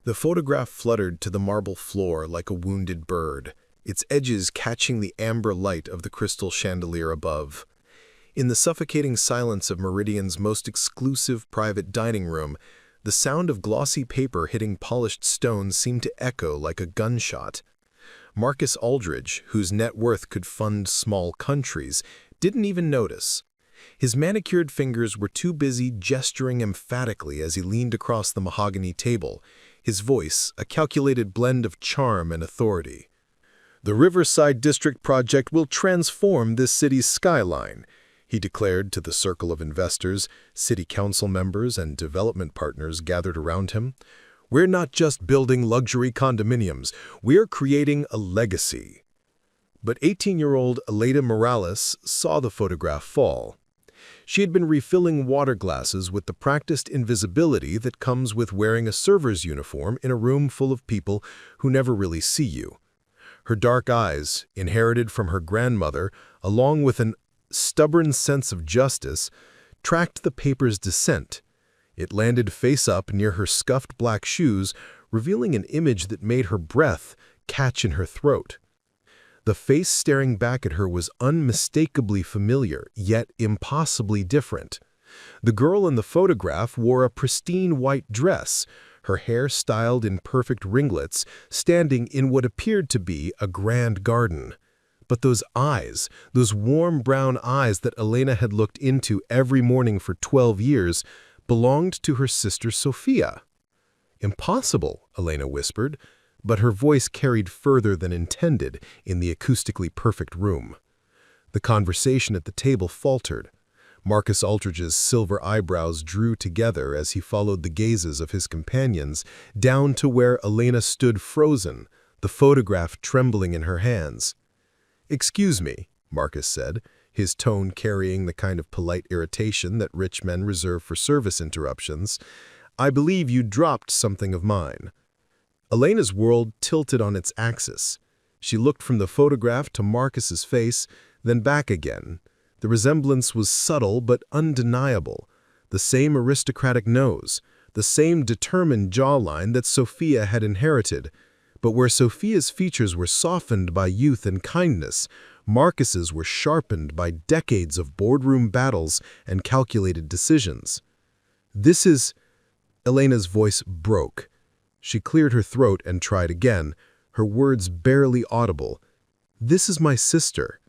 The photograph fluttered to the marble floor like a wounded bird, its edges catching the amber light of the crystal chandelier above. In the suffocating silence of Meridian's most exclusive private dining room, the sound of glossy paper hitting polished stone seemed to echo like a gunshot. Marcus Aldridge, whose net worth could fund small countries, didn't even notice. His manicured fingers were too busy gesturing emphatically as he leaned across the mahogany table, his voice a calculated blend of charm and authority. "The Riverside District project will transform this city's skyline," he declared to the circle of investors, city council members, and development partners gathered around him. "We're not just building luxury condominiums, we're creating a legacy." But 18-year-old Elena Morales saw the photograph fall. She had been refilling water glasses with the practiced invisibility that comes with wearing a server's uniform in a room full of people who never really see you. Her dark eyes, inherited from her grandmother, along with an stubborn sense of justice, tracked the paper's descent. It landed face up near her scuffed black shoes, revealing an image that made her breath catch in her throat. The face staring back at her was unmistakably familiar, yet impossibly different. The girl in the photograph wore a pristine white dress, her hair styled in perfect ringlets, standing in what appeared to be a grand garden. But those eyes, those warm brown eyes that Elena had looked into every morning for 12 years, belonged to her sister Sophia. "Impossible," Elena whispered, but her voice carried further than intended in the acoustically perfect room. The conversation at the table faltered. Marcus Aldridge's silver eyebrows drew together as he followed the gazes of his companions down to where Elena stood frozen, the photograph trembling in her hands. "Excuse me," Marcus said, his tone carrying the kind of polite irritation that rich men reserve for service interruptions. "I believe you dropped something of mine." Elena's world tilted on its axis. She looked from the photograph to Marcus's face, then back again. The resemblance was subtle but undeniable. The same aristocratic nose, the same determined jawline that Sophia had inherited. But where Sophia's features were softened by youth and kindness, Marcus's were sharpened by decades of boardroom battles and calculated decisions. "This is—" Elena's voice broke. She cleared her throat and tried again, her words barely audible. "This is my sister."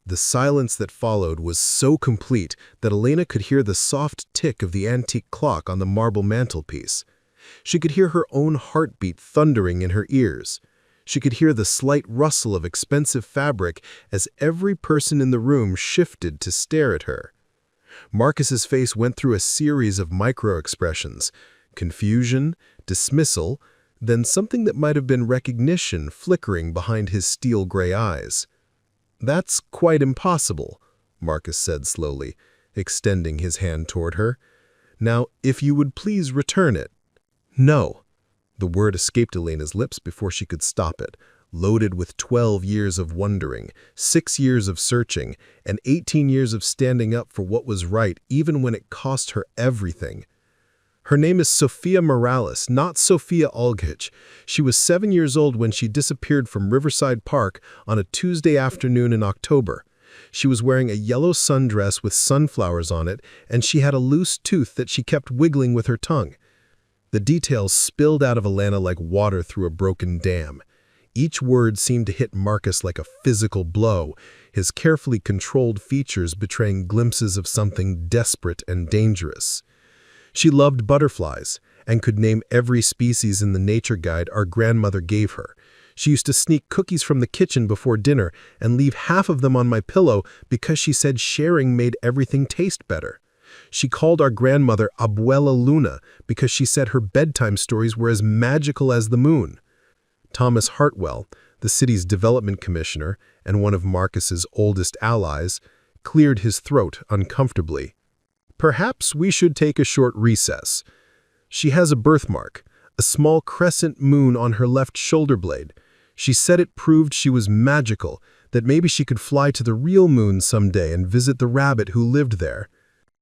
The silence that followed was so complete that Elena could hear the soft tick of the antique clock on the marble mantelpiece. She could hear her own heartbeat thundering in her ears. She could hear the slight rustle of expensive fabric as every person in the room shifted to stare at her. Marcus's face went through a series of micro-expressions: confusion, dismissal, then something that might have been recognition flickering behind his steel-gray eyes. "That's quite impossible," Marcus said slowly, extending his hand toward her. "Now, if you would please return it." "No." The word escaped Elena's lips before she could stop it, loaded with 12 years of wondering, 6 years of searching, and 18 years of standing up for what was right even when it cost her everything. "Her name is Sofia Morales, not Sophia Aldridge. She was 7 years old when she disappeared from Riverside Park on a Tuesday afternoon in October. She was wearing a yellow sundress with sunflowers on it, and she had a loose tooth that she kept wiggling with her tongue." The details spilled out of Elena like water through a broken dam. Each word seemed to hit Marcus like a physical blow, his carefully controlled features betraying glimpses of something desperate and dangerous. She loved butterflies and could name every species in the nature guide our grandmother gave her. She used to sneak cookies from the kitchen before dinner and leave half of them on my pillow because she said sharing made everything taste better. She called our grandmother Abuela Luna because she said her bedtime stories were as magical as the moon. Thomas Hartwell, the city's development commissioner and one of Marcus's oldest allies, cleared his throat uncomfortably. "Perhaps we should take a short recess. She has a birthmark, a small crescent moon on her left shoulder blade. She said it proved she was magical, that maybe she could fly to the real moon someday and visit the rabbit who lived there."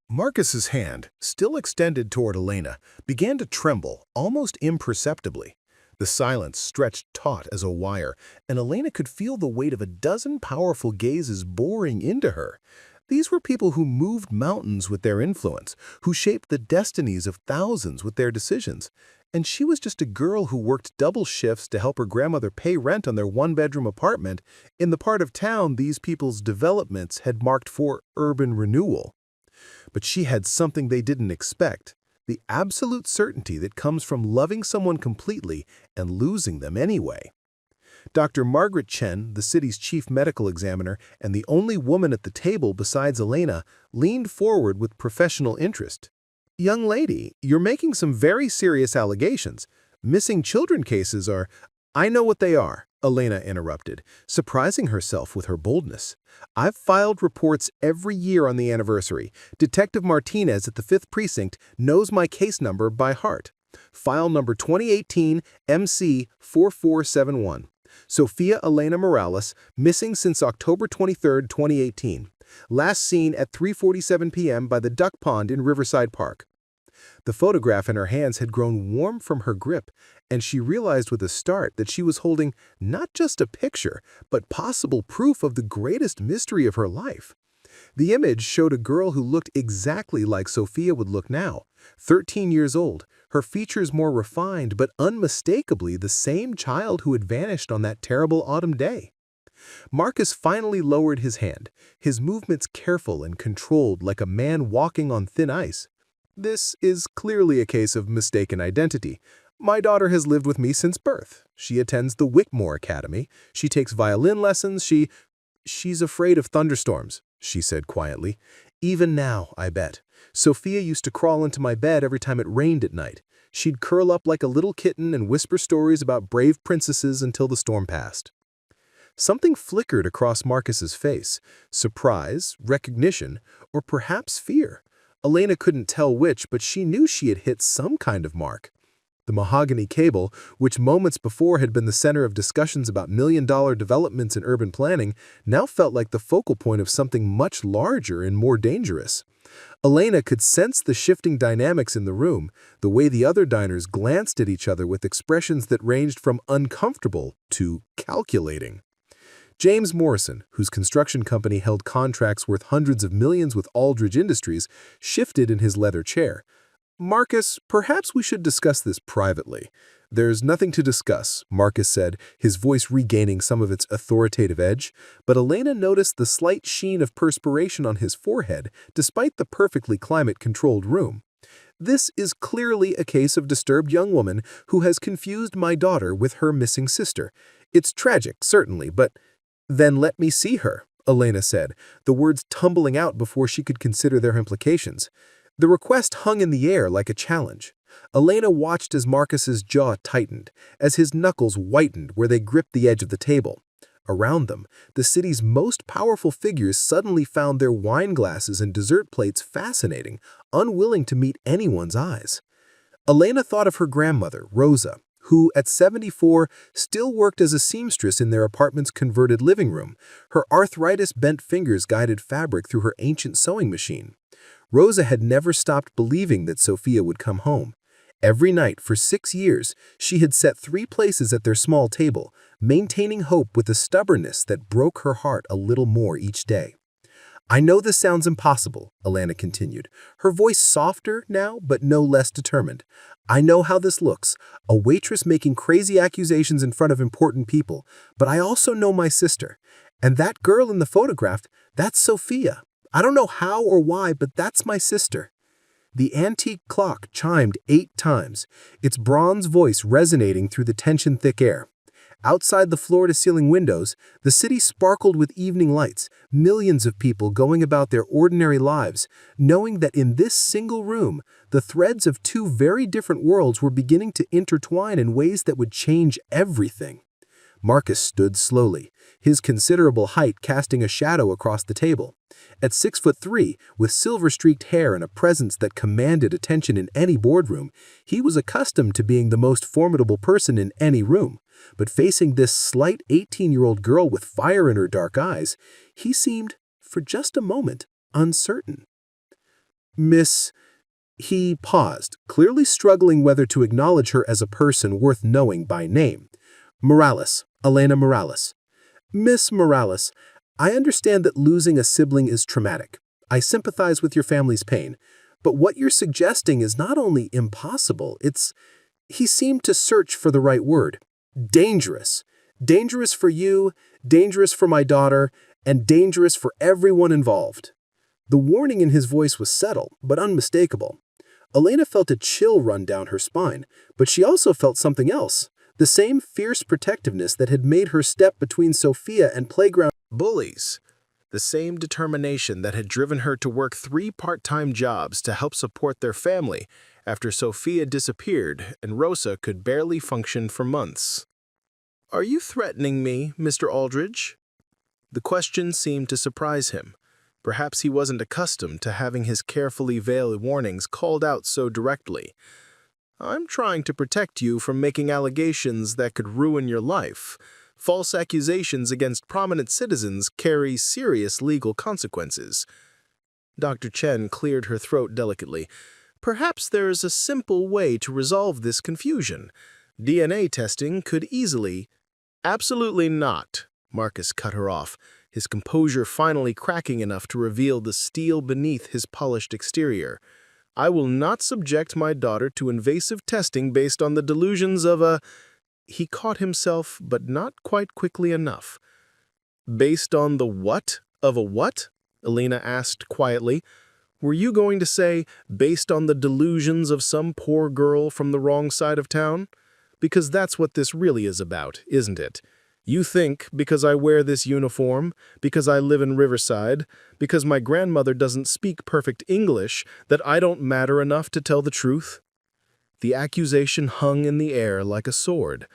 Marcus's hand, still extended toward Elena, began to tremble, almost imperceptibly. The silence stretched taut as a wire, and Elena could feel the weight of a dozen powerful gazes boring into her. These were people who moved mountains with their influence, who shaped the destinies of thousands with their decisions. And she was just a girl who worked double shifts to help her grandmother pay rent on their one-bedroom apartment in the part of town these people's developments had marked for urban renewal. But she had something they didn't expect, the absolute certainty that comes from loving someone completely and losing them anyway. Dr. Margaret Chen, the city's chief medical examiner and the only woman at the table besides Elena, leaned forward with professional interest. "Young lady, you're making some very serious allegations. Missing children cases are—" "I know what they are," Elena interrupted, surprising herself with her boldness. "I've filed reports every year on the anniversary. Detective Martinez at the 5th Precinct knows my case number by heart. File number 2018 MC 4471. Sofia Elena Morales, missing since October 23, 2018. Last seen at 3:47 p.m. by the duck pond in Riverside Park." The photograph in her hands had grown warm from her grip, and she realized with a start that she was holding not just a picture, but possible proof of the greatest mystery of her life. The image showed a girl who looked exactly like Sophia would look now, 13 years old, her features more refined but unmistakably the same child who had vanished on that terrible autumn day. Marcus finally lowered his hand, his movements careful and controlled like a man walking on thin ice. "This is clearly a case of mistaken identity. My daughter has lived with me since birth. She attends the Whitmore Academy. She takes violin lessons. She's afraid of thunderstorms," she said quietly. "Even now, I bet. Sophia used to crawl into my bed every time it rained at night. She'd curl up like a little kitten and whisper stories about brave princesses until the storm passed." Something flickered across Marcus's face, surprise, recognition, or perhaps fear. Elena couldn't tell which, but she knew she had hit some kind of mark. The mahogany cable, which moments before had been the center of discussions about million-dollar developments in urban planning, now felt like the focal point of something much larger and more dangerous. Elena could sense the shifting dynamics in the room, the way the other diners glanced at each other with expressions that ranged from uncomfortable to calculating. James Morrison, whose construction company held contracts worth hundreds of millions with Aldridge Industries, shifted in his leather chair. "Marcus, perhaps we should discuss this privately." "There's nothing to discuss," Marcus said, his voice regaining some of its authoritative edge, but Elena noticed the slight sheen of perspiration on his forehead despite the perfectly climate-controlled room. "This is clearly a case of disturbed young woman who has confused my daughter with her missing sister. It's tragic, certainly, but—" "Then let me see her," Elena said, the words tumbling out before she could consider their implications. The request hung in the air like a challenge. Elena watched as Marcus's jaw tightened, as his knuckles whitened where they gripped the edge of the table. Around them, the city's most powerful figures suddenly found their wine glasses and dessert plates fascinating, unwilling to meet anyone's eyes. Elena thought of her grandmother, Rosa, who, at 74, still worked as a seamstress in their apartment's converted living room. Her arthritis-bent fingers guided fabric through her ancient sewing machine. Rosa had never stopped believing that Sophia would come home. Every night for 6 years, she had set 3 places at their small table, maintaining hope with a stubbornness that broke her heart a little more each day. "I know this sounds impossible," Elena continued, her voice softer now but no less determined. "I know how this looks, a waitress making crazy accusations in front of important people, but I also know my sister. And that girl in the photograph, that's Sophia. I don't know how or why, but that's my sister." The antique clock chimed 8 times, its bronze voice resonating through the tension-thick air. Outside the floor-to-ceiling windows, the city sparkled with evening lights, millions of people going about their ordinary lives, knowing that in this single room, the threads of 2 very different worlds were beginning to intertwine in ways that would change everything. Marcus stood slowly, his considerable height casting a shadow across the table. At 6'3", with silver-streaked hair and a presence that commanded attention in any boardroom, he was accustomed to being the most formidable person in any room. But facing this slight 18-year-old girl with fire in her dark eyes, he seemed, for just a moment, uncertain. Miss... He paused, clearly struggling whether to acknowledge her as a person worth knowing by name. Morales, Elena Morales. Miss Morales, I understand that losing a sibling is traumatic. I sympathize with your family's pain. But what you're suggesting is not only impossible, it's... He seemed to search for the right word. Dangerous. Dangerous for you, dangerous for my daughter, and dangerous for everyone involved. The warning in his voice was subtle, but unmistakable. Elena felt a chill run down her spine, but she also felt something else. The same fierce protectiveness that had made her step between Sophia and playground bullies. The same determination that had driven her to work 3 part-time jobs to help support their family after Sophia disappeared and Rosa could barely function for months. "Are you threatening me, Mr. Aldridge?" The question seemed to surprise him. Perhaps he wasn't accustomed to having his carefully veiled warnings called out so directly. "I'm trying to protect you from making allegations that could ruin your life. False accusations against prominent citizens carry serious legal consequences." Dr. Chen cleared her throat delicately. "Perhaps there is a simple way to resolve this confusion. DNA testing could easily—" "Absolutely not," Marcus cut her off, his composure finally cracking enough to reveal the steel beneath his polished exterior. "I will not subject my daughter to invasive testing based on the delusions of a—" He caught himself, but not quite quickly enough. "Based on the what of a what?" Elena asked quietly. "Were you going to say, based on the delusions of some poor girl from the wrong side of town? Because that's what this really is about, isn't it? You think, because I wear this uniform, because I live in Riverside, because my grandmother doesn't speak perfect English, that I don't matter enough to tell the truth?" The accusation hung in the air like a sword.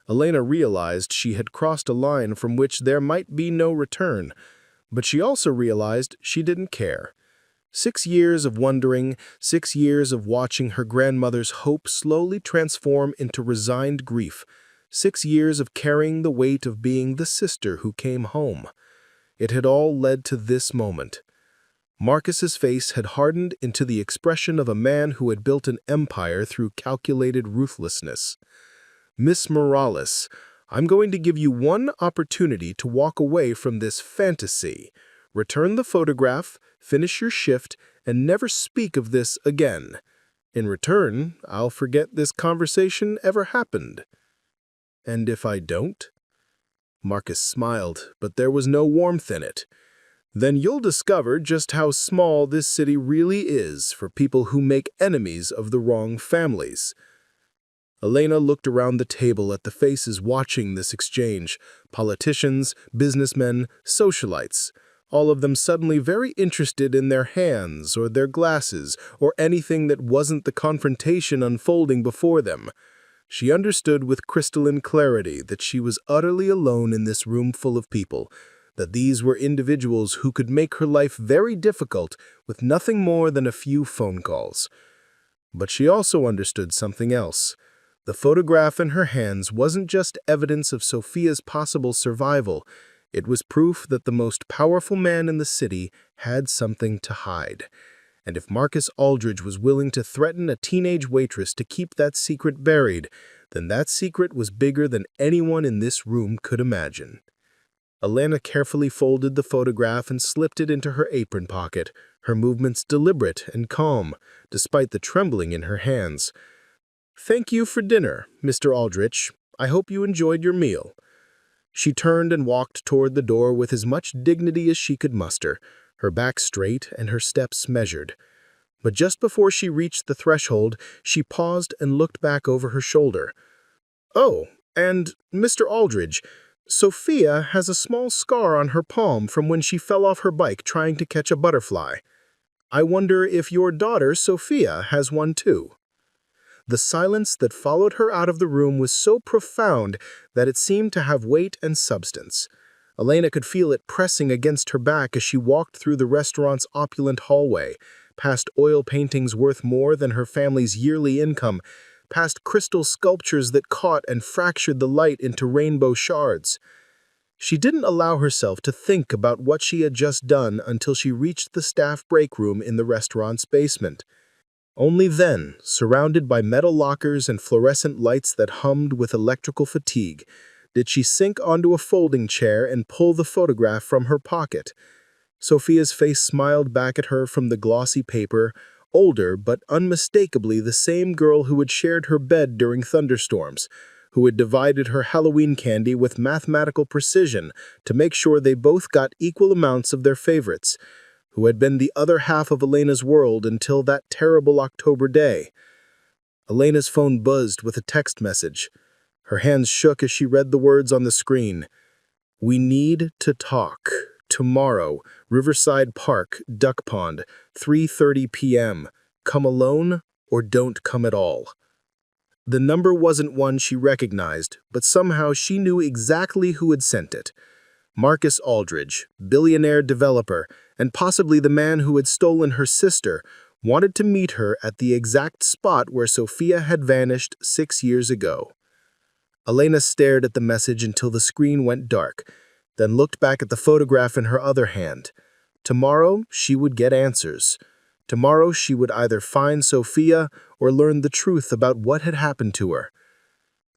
Elena realized she had crossed a line from which there might be no return, but she also realized she didn't care. 6 years of wondering, 6 years of watching her grandmother's hope slowly transform into resigned grief, 6 years of carrying the weight of being the sister who came home. It had all led to this moment. Marcus's face had hardened into the expression of a man who had built an empire through calculated ruthlessness. "Miss Morales, I'm going to give you one opportunity to walk away from this fantasy. Return the photograph, finish your shift, and never speak of this again. In return, I'll forget this conversation ever happened." "And if I don't?" Marcus smiled, but there was no warmth in it. "Then you'll discover just how small this city really is for people who make enemies of the wrong families." Elena looked around the table at the faces watching this exchange, politicians, businessmen, socialites, all of them suddenly very interested in their hands or their glasses or anything that wasn't the confrontation unfolding before them. She understood with crystalline clarity that she was utterly alone in this room full of people, that these were individuals who could make her life very difficult with nothing more than a few phone calls. But she also understood something else. The photograph in her hands wasn't just evidence of Sophia's possible survival. It was proof that the most powerful man in the city had something to hide. And if Marcus Aldridge was willing to threaten a teenage waitress to keep that secret buried, then that secret was bigger than anyone in this room could imagine. Elena carefully folded the photograph and slipped it into her apron pocket, her movements deliberate and calm, despite the trembling in her hands. "Thank you for dinner, Mr. Aldrich. I hope you enjoyed your meal." She turned and walked toward the door with as much dignity as she could muster, her back straight and her steps measured. But just before she reached the threshold, she paused and looked back over her shoulder. "Oh, and Mr. Aldridge, Sophia has a small scar on her palm from when she fell off her bike trying to catch a butterfly. I wonder if your daughter, Sophia, has one too." The silence that followed her out of the room was so profound that it seemed to have weight and substance. Elena could feel it pressing against her back as she walked through the restaurant's opulent hallway, past oil paintings worth more than her family's yearly income, past crystal sculptures that caught and fractured the light into rainbow shards. She didn't allow herself to think about what she had just done until she reached the staff break room in the restaurant's basement. Only then, surrounded by metal lockers and fluorescent lights that hummed with electrical fatigue, did she sink onto a folding chair and pull the photograph from her pocket. Sophia's face smiled back at her from the glossy paper, older but unmistakably the same girl who had shared her bed during thunderstorms, who had divided her Halloween candy with mathematical precision to make sure they both got equal amounts of their favorites, who had been the other half of Elena's world until that terrible October day. Elena's phone buzzed with a text message. Her hands shook as she read the words on the screen. "We need to talk. Tomorrow, Riverside Park, Duck Pond, 3:30 p.m. Come alone or don't come at all." The number wasn't one she recognized, but somehow she knew exactly who had sent it. Marcus Aldridge, billionaire developer, and possibly the man who had stolen her sister, wanted to meet her at the exact spot where Sophia had vanished 6 years ago. Elena stared at the message until the screen went dark, then looked back at the photograph in her other hand. Tomorrow, she would get answers. Tomorrow, she would either find Sophia or learn the truth about what had happened to her.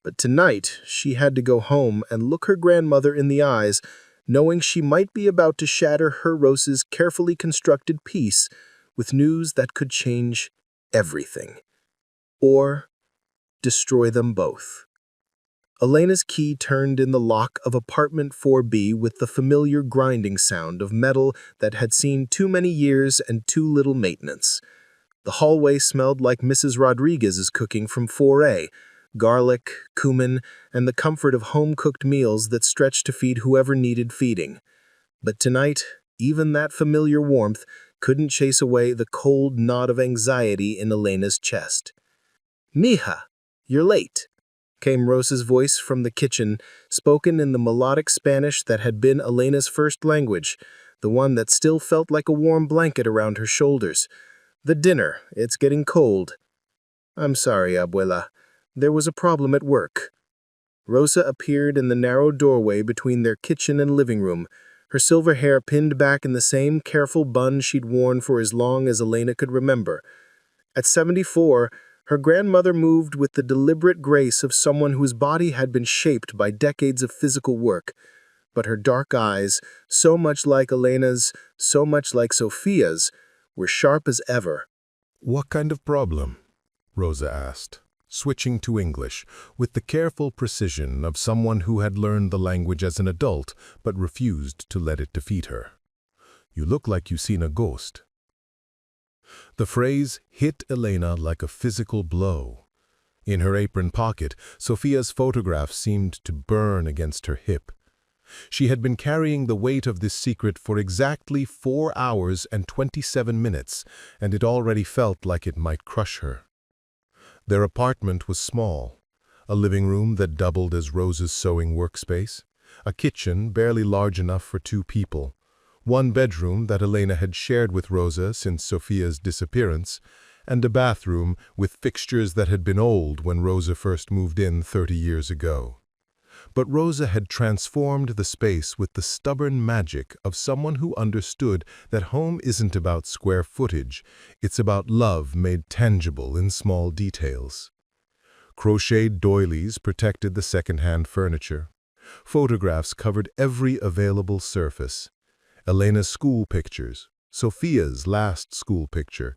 But tonight, she had to go home and look her grandmother in the eyes, knowing she might be about to shatter her Rose's carefully constructed peace with news that could change everything. Or destroy them both. Elena's key turned in the lock of apartment 4B with the familiar grinding sound of metal that had seen too many years and too little maintenance. The hallway smelled like Mrs. Rodriguez's cooking from 4A, garlic, cumin, and the comfort of home-cooked meals that stretched to feed whoever needed feeding. But tonight, even that familiar warmth couldn't chase away the cold knot of anxiety in Elena's chest. "Mija, you're late," came Rosa's voice from the kitchen, spoken in the melodic Spanish that had been Elena's first language, the one that still felt like a warm blanket around her shoulders. "The dinner, it's getting cold." "I'm sorry, abuela. There was a problem at work." Rosa appeared in the narrow doorway between their kitchen and living room, her silver hair pinned back in the same careful bun she'd worn for as long as Elena could remember. At 74, her grandmother moved with the deliberate grace of someone whose body had been shaped by decades of physical work. But her dark eyes, so much like Elena's, so much like Sophia's, were sharp as ever. "What kind of problem?" Rosa asked, switching to English with the careful precision of someone who had learned the language as an adult but refused to let it defeat her. "You look like you've seen a ghost." The phrase hit Elena like a physical blow. In her apron pocket, Sophia's photograph seemed to burn against her hip. She had been carrying the weight of this secret for exactly 4 hours and 27 minutes, and it already felt like it might crush her. Their apartment was small, a living room that doubled as Rose's sewing workspace, a kitchen barely large enough for 2 people, one bedroom that Elena had shared with Rosa since Sophia's disappearance, and a bathroom with fixtures that had been old when Rosa first moved in 30 years ago. But Rosa had transformed the space with the stubborn magic of someone who understood that home isn't about square footage, it's about love made tangible in small details. Crocheted doilies protected the second-hand furniture. Photographs covered every available surface. Elena's school pictures, Sophia's last school picture,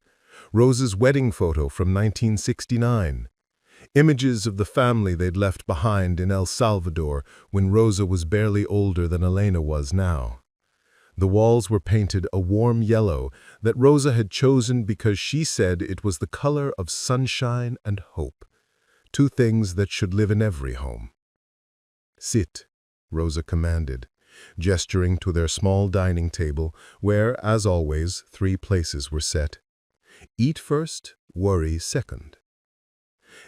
Rosa's wedding photo from 1969, images of the family they'd left behind in El Salvador when Rosa was barely older than Elena was now. The walls were painted a warm yellow that Rosa had chosen because she said it was the color of sunshine and hope, 2 things that should live in every home. "Sit," Rosa commanded, gesturing to their small dining table where, as always, 3 places were set. "Eat first, worry second."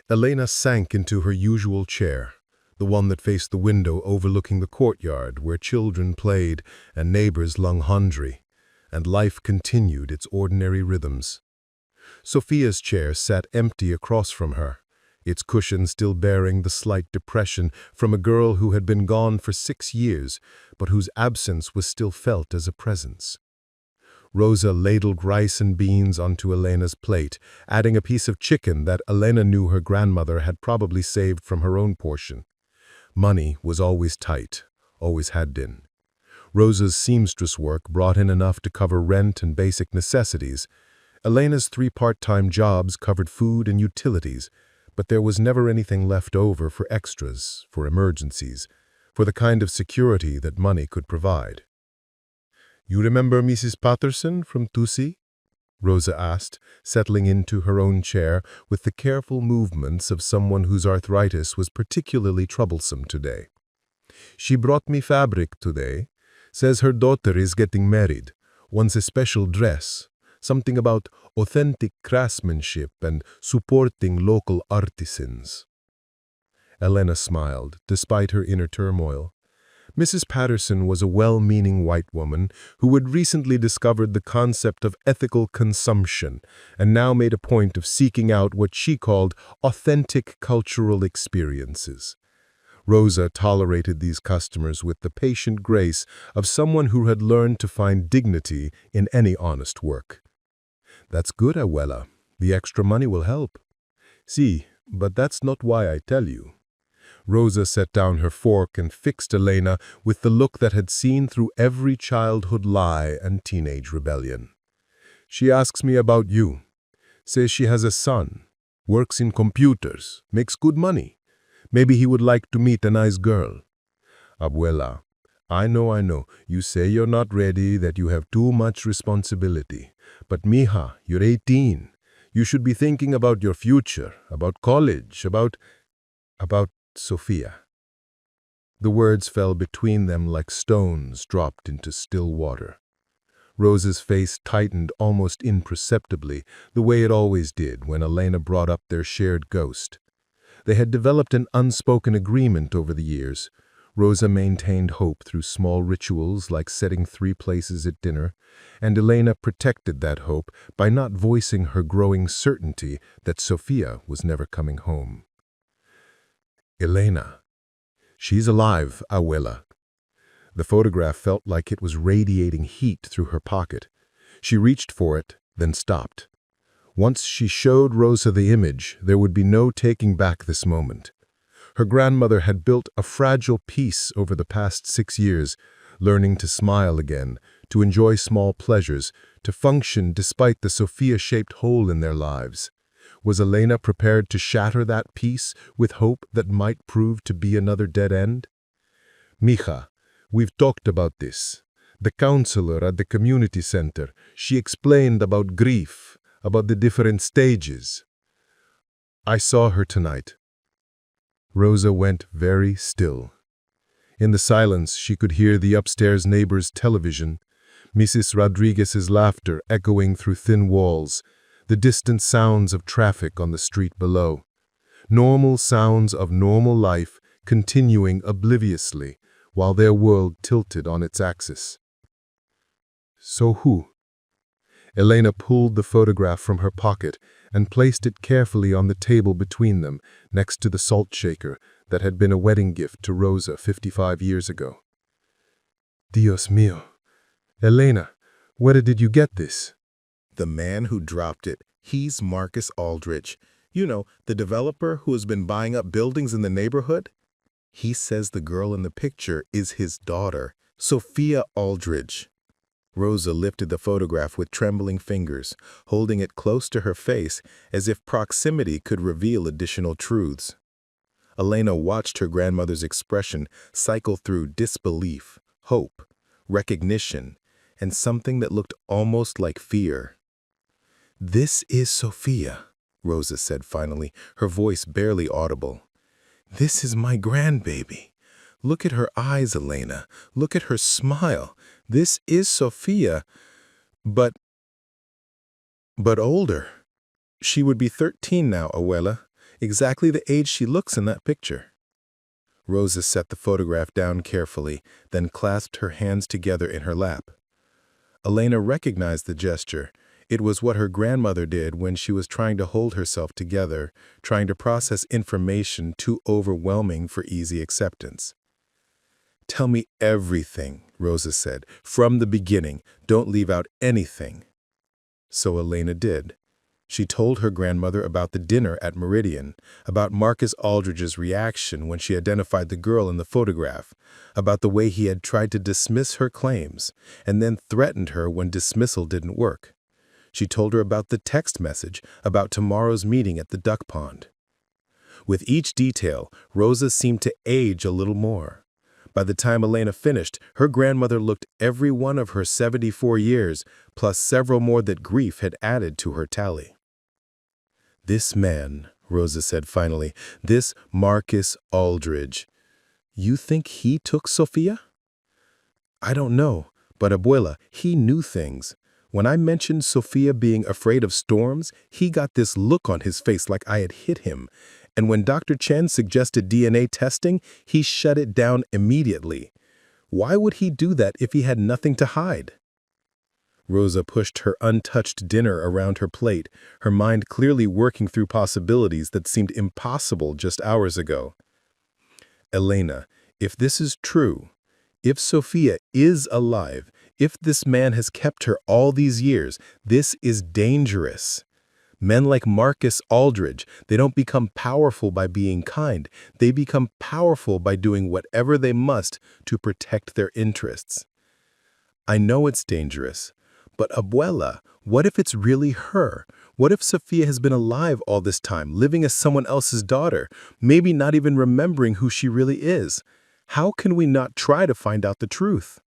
Elena sank into her usual chair, the one that faced the window overlooking the courtyard where children played and neighbors lung laundry, and life continued its ordinary rhythms. Sophia's chair sat empty across from her, its cushion still bearing the slight depression from a girl who had been gone for 6 years, but whose absence was still felt as a presence. Rosa ladled rice and beans onto Elena's plate, adding a piece of chicken that Elena knew her grandmother had probably saved from her own portion. Money was always tight, always had been. Rosa's seamstress work brought in enough to cover rent and basic necessities. Elena's 3 part-time jobs covered food and utilities, but there was never anything left over for extras, for emergencies, for the kind of security that money could provide. "You remember Mrs. Patterson from Tusi?" Rosa asked, settling into her own chair with the careful movements of someone whose arthritis was particularly troublesome today. "She brought me fabric today. Says her daughter is getting married, wants a special dress, something about authentic craftsmanship and supporting local artisans." Elena smiled, despite her inner turmoil. Mrs. Patterson was a well-meaning white woman who had recently discovered the concept of ethical consumption and now made a point of seeking out what she called authentic cultural experiences. Rosa tolerated these customers with the patient grace of someone who had learned to find dignity in any honest work. "That's good, abuela. The extra money will help." "Sí, but that's not why I tell you." Rosa set down her fork and fixed Elena with the look that had seen through every childhood lie and teenage rebellion. "She asks me about you. Says she has a son, works in computers, makes good money. Maybe he would like to meet a nice girl." "Abuela, I know. You say you're not ready, that you have too much responsibility. But mija, you're 18. You should be thinking about your future, about college, about Sophia." The words fell between them like stones dropped into still water. Rosa's face tightened almost imperceptibly, the way it always did when Elena brought up their shared ghost. They had developed an unspoken agreement over the years. Rosa maintained hope through small rituals like setting 3 places at dinner, and Elena protected that hope by not voicing her growing certainty that Sophia was never coming home. "Elena. She's alive, abuela." The photograph felt like it was radiating heat through her pocket. She reached for it, then stopped. Once she showed Rosa the image, there would be no taking back this moment. Her grandmother had built a fragile peace over the past 6 years, learning to smile again, to enjoy small pleasures, to function despite the Sophia-shaped hole in their lives. Was Elena prepared to shatter that peace with hope that might prove to be another dead end? "Mija, we've talked about this. The counselor at the community center, she explained about grief, about the different stages." "I saw her tonight." Rosa went very still. In the silence, she could hear the upstairs neighbor's television, Mrs. Rodriguez's laughter echoing through thin walls, the distant sounds of traffic on the street below. Normal sounds of normal life continuing obliviously while their world tilted on its axis. "So who?" Elena pulled the photograph from her pocket and placed it carefully on the table between them, next to the salt shaker that had been a wedding gift to Rosa 55 years ago. "Dios mío. Elena, where did you get this?" The man who dropped it, he's Marcus Aldridge. You know, the developer who has been buying up buildings in the neighborhood? He says the girl in the picture is his daughter, Sophia Aldridge. Rosa lifted the photograph with trembling fingers, holding it close to her face as if proximity could reveal additional truths. Elena watched her grandmother's expression cycle through disbelief, hope, recognition, and something that looked almost like fear. "This is Sophia," Rosa said finally, her voice barely audible. "This is my grandbaby. Look at her eyes, Elena. Look at her smile. This is Sophia, but older. She would be 13 now, abuela, exactly the age she looks in that picture." Rosa set the photograph down carefully, then clasped her hands together in her lap. Elena recognized the gesture. It was what her grandmother did when she was trying to hold herself together, trying to process information too overwhelming for easy acceptance. "Tell me everything," Rosa said, "from the beginning. Don't leave out anything." So Elena did. She told her grandmother about the dinner at Meridian, about Marcus Aldridge's reaction when she identified the girl in the photograph, about the way he had tried to dismiss her claims, and then threatened her when dismissal didn't work. She told her about the text message, about tomorrow's meeting at the duck pond. With each detail, Rosa seemed to age a little more. By the time Elena finished, her grandmother looked every one of her 74 years, plus several more that grief had added to her tally. "This man," Rosa said finally, "this Marcus Aldridge, you think he took Sophia?" "I don't know, but Abuela, he knew things. When I mentioned Sophia being afraid of storms, he got this look on his face like I had hit him. And when Dr. Chen suggested DNA testing, he shut it down immediately. Why would he do that if he had nothing to hide?" Rosa pushed her untouched dinner around her plate, her mind clearly working through possibilities that seemed impossible just hours ago. "Elena, if this is true, if Sophia is alive, if this man has kept her all these years, this is dangerous. Men like Marcus Aldridge, they don't become powerful by being kind. They become powerful by doing whatever they must to protect their interests. I know it's dangerous, but Abuela, what if it's really her? What if Sophia has been alive all this time, living as someone else's daughter, maybe not even remembering who she really is? How can we not try to find out the truth?"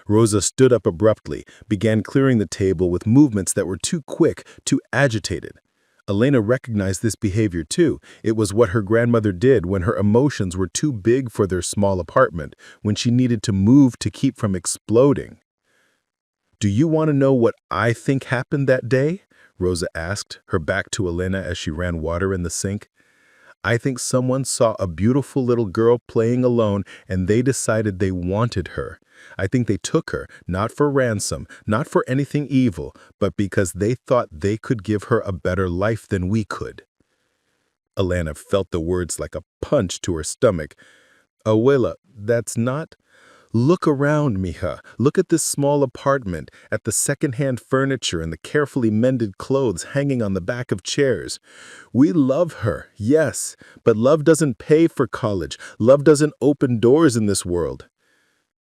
Rosa stood up abruptly, began clearing the table with movements that were too quick, too agitated. Elena recognized this behavior too. It was what her grandmother did when her emotions were too big for their small apartment, when she needed to move to keep from exploding. "Do you want to know what I think happened that day?" Rosa asked, her back to Elena as she ran water in the sink. "I think someone saw a beautiful little girl playing alone and they decided they wanted her. I think they took her, not for ransom, not for anything evil, but because they thought they could give her a better life than we could." Elena felt the words like a punch to her stomach. "Abuela, that's not—" "Look around, mija. Look at this small apartment, at the second-hand furniture and the carefully mended clothes hanging on the back of chairs. We love her, yes, but love doesn't pay for college. Love doesn't open doors in this world.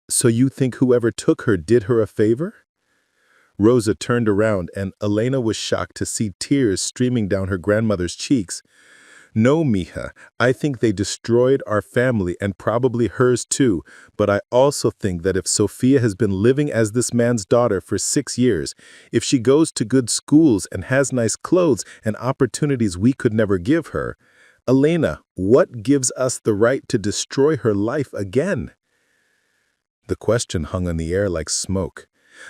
So you think whoever took her did her a favor?" Rosa turned around, and Elena was shocked to see tears streaming down her grandmother's cheeks. "No, mija, I think they destroyed our family and probably hers too, but I also think that if Sophia has been living as this man's daughter for 6 years, if she goes to good schools and has nice clothes and opportunities we could never give her, Elena, what gives us the right to destroy her life again?" The question hung on the air like smoke.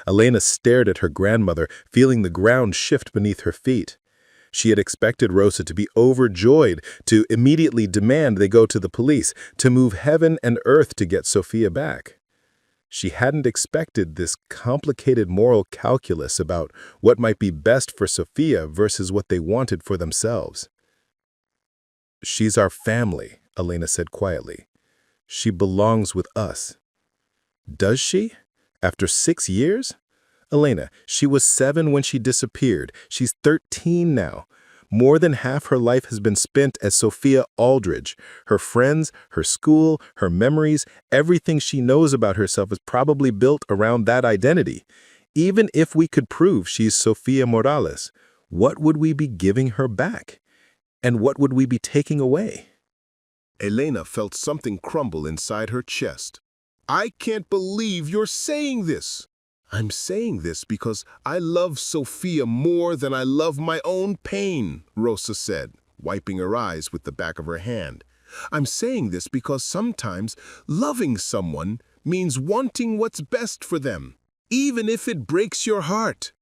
Elena stared at her grandmother, feeling the ground shift beneath her feet. She had expected Rosa to be overjoyed, to immediately demand they go to the police, to move heaven and earth to get Sophia back. She hadn't expected this complicated moral calculus about what might be best for Sophia versus what they wanted for themselves. "She's our family," Elena said quietly. "She belongs with us." "Does she? After 6 years? Elena, she was 7 when she disappeared. She's 13 now. More than half her life has been spent as Sophia Aldridge. Her friends, her school, her memories, everything she knows about herself is probably built around that identity. Even if we could prove she's Sofia Morales, what would we be giving her back? And what would we be taking away?" Elena felt something crumble inside her chest. "I can't believe you're saying this." "I'm saying this because I love Sophia more than I love my own pain," Rosa said, wiping her eyes with the back of her hand. "I'm saying this because sometimes loving someone means wanting what's best for them, even if it breaks your heart."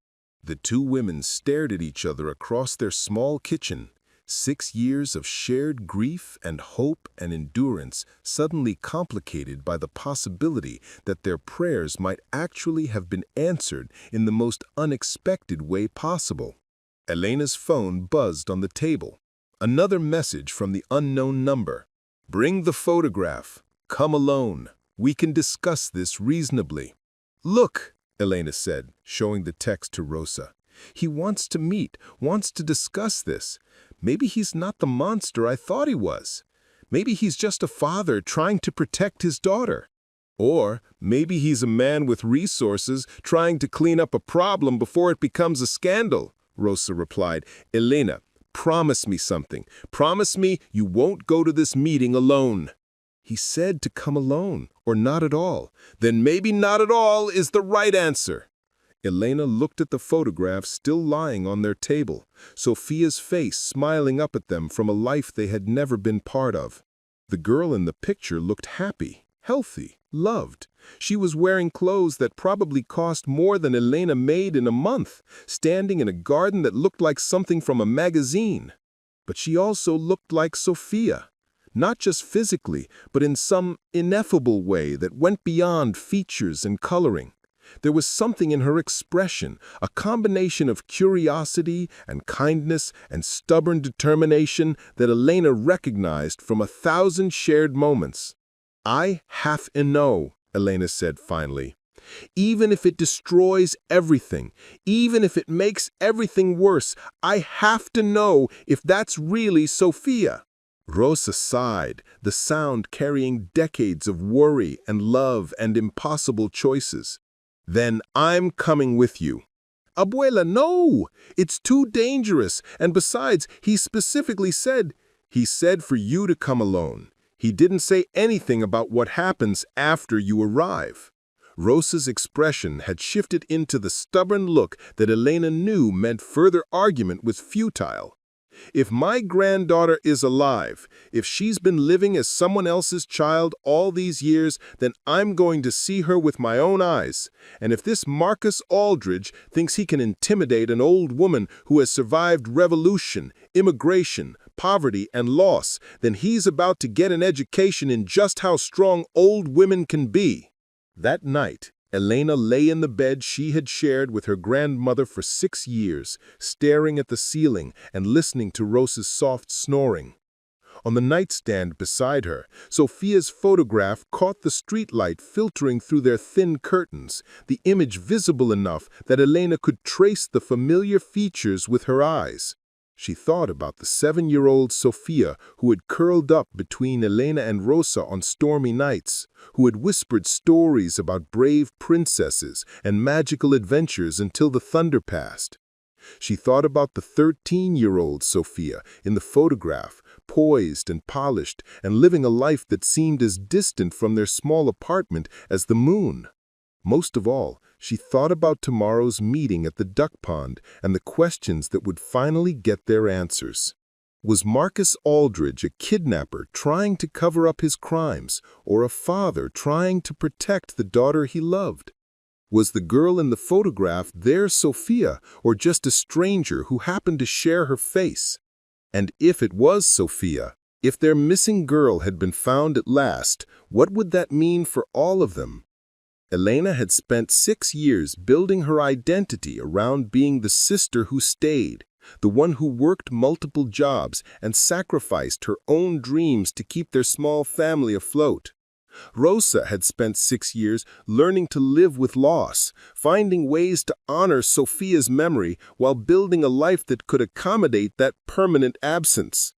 The two women stared at each other across their small kitchen, 6 years of shared grief and hope and endurance suddenly complicated by the possibility that their prayers might actually have been answered in the most unexpected way possible. Elena's phone buzzed on the table. Another message from the unknown number. "Bring the photograph. Come alone. We can discuss this reasonably." "Look," Elena said, showing the text to Rosa. "He wants to meet, wants to discuss this. Maybe he's not the monster I thought he was. Maybe he's just a father trying to protect his daughter. Or maybe he's a man with resources trying to clean up a problem before it becomes a scandal," Rosa replied. "Elena, promise me something. Promise me you won't go to this meeting alone." "He said to come alone, or not at all." "Then maybe not at all is the right answer." Elena looked at the photographs still lying on their table, Sophia's face smiling up at them from a life they had never been part of. The girl in the picture looked happy, healthy, loved. She was wearing clothes that probably cost more than Elena made in a month, standing in a garden that looked like something from a magazine. But she also looked like Sophia, not just physically, but in some ineffable way that went beyond features and coloring. There was something in her expression, a combination of curiosity and kindness and stubborn determination that Elena recognized from 1,000 shared moments. "I have to know," Elena said finally. "Even if it destroys everything, even if it makes everything worse, I have to know if that's really Sophia." Rosa sighed, the sound carrying decades of worry and love and impossible choices. "Then I'm coming with you." "Abuela, no! It's too dangerous, and besides, he specifically said—" "He said for you to come alone. He didn't say anything about what happens after you arrive." Rosa's expression had shifted into the stubborn look that Elena knew meant further argument was futile. "If my granddaughter is alive, if she's been living as someone else's child all these years, then I'm going to see her with my own eyes. And if this Marcus Aldridge thinks he can intimidate an old woman who has survived revolution, immigration, poverty, and loss, then he's about to get an education in just how strong old women can be." That night, Elena lay in the bed she had shared with her grandmother for 6 years, staring at the ceiling and listening to Rosa's soft snoring. On the nightstand beside her, Sophia's photograph caught the streetlight filtering through their thin curtains, the image visible enough that Elena could trace the familiar features with her eyes. She thought about the 7-year-old Sophia who had curled up between Elena and Rosa on stormy nights, who had whispered stories about brave princesses and magical adventures until the thunder passed. She thought about the 13-year-old Sophia in the photograph, poised and polished and living a life that seemed as distant from their small apartment as the moon. Most of all, she thought about tomorrow's meeting at the duck pond and the questions that would finally get their answers. Was Marcus Aldridge a kidnapper trying to cover up his crimes, or a father trying to protect the daughter he loved? Was the girl in the photograph their Sophia, or just a stranger who happened to share her face? And if it was Sophia, if their missing girl had been found at last, what would that mean for all of them? Elena had spent 6 years building her identity around being the sister who stayed, the one who worked multiple jobs and sacrificed her own dreams to keep their small family afloat. Rosa had spent 6 years learning to live with loss, finding ways to honor Sophia's memory while building a life that could accommodate that permanent absence.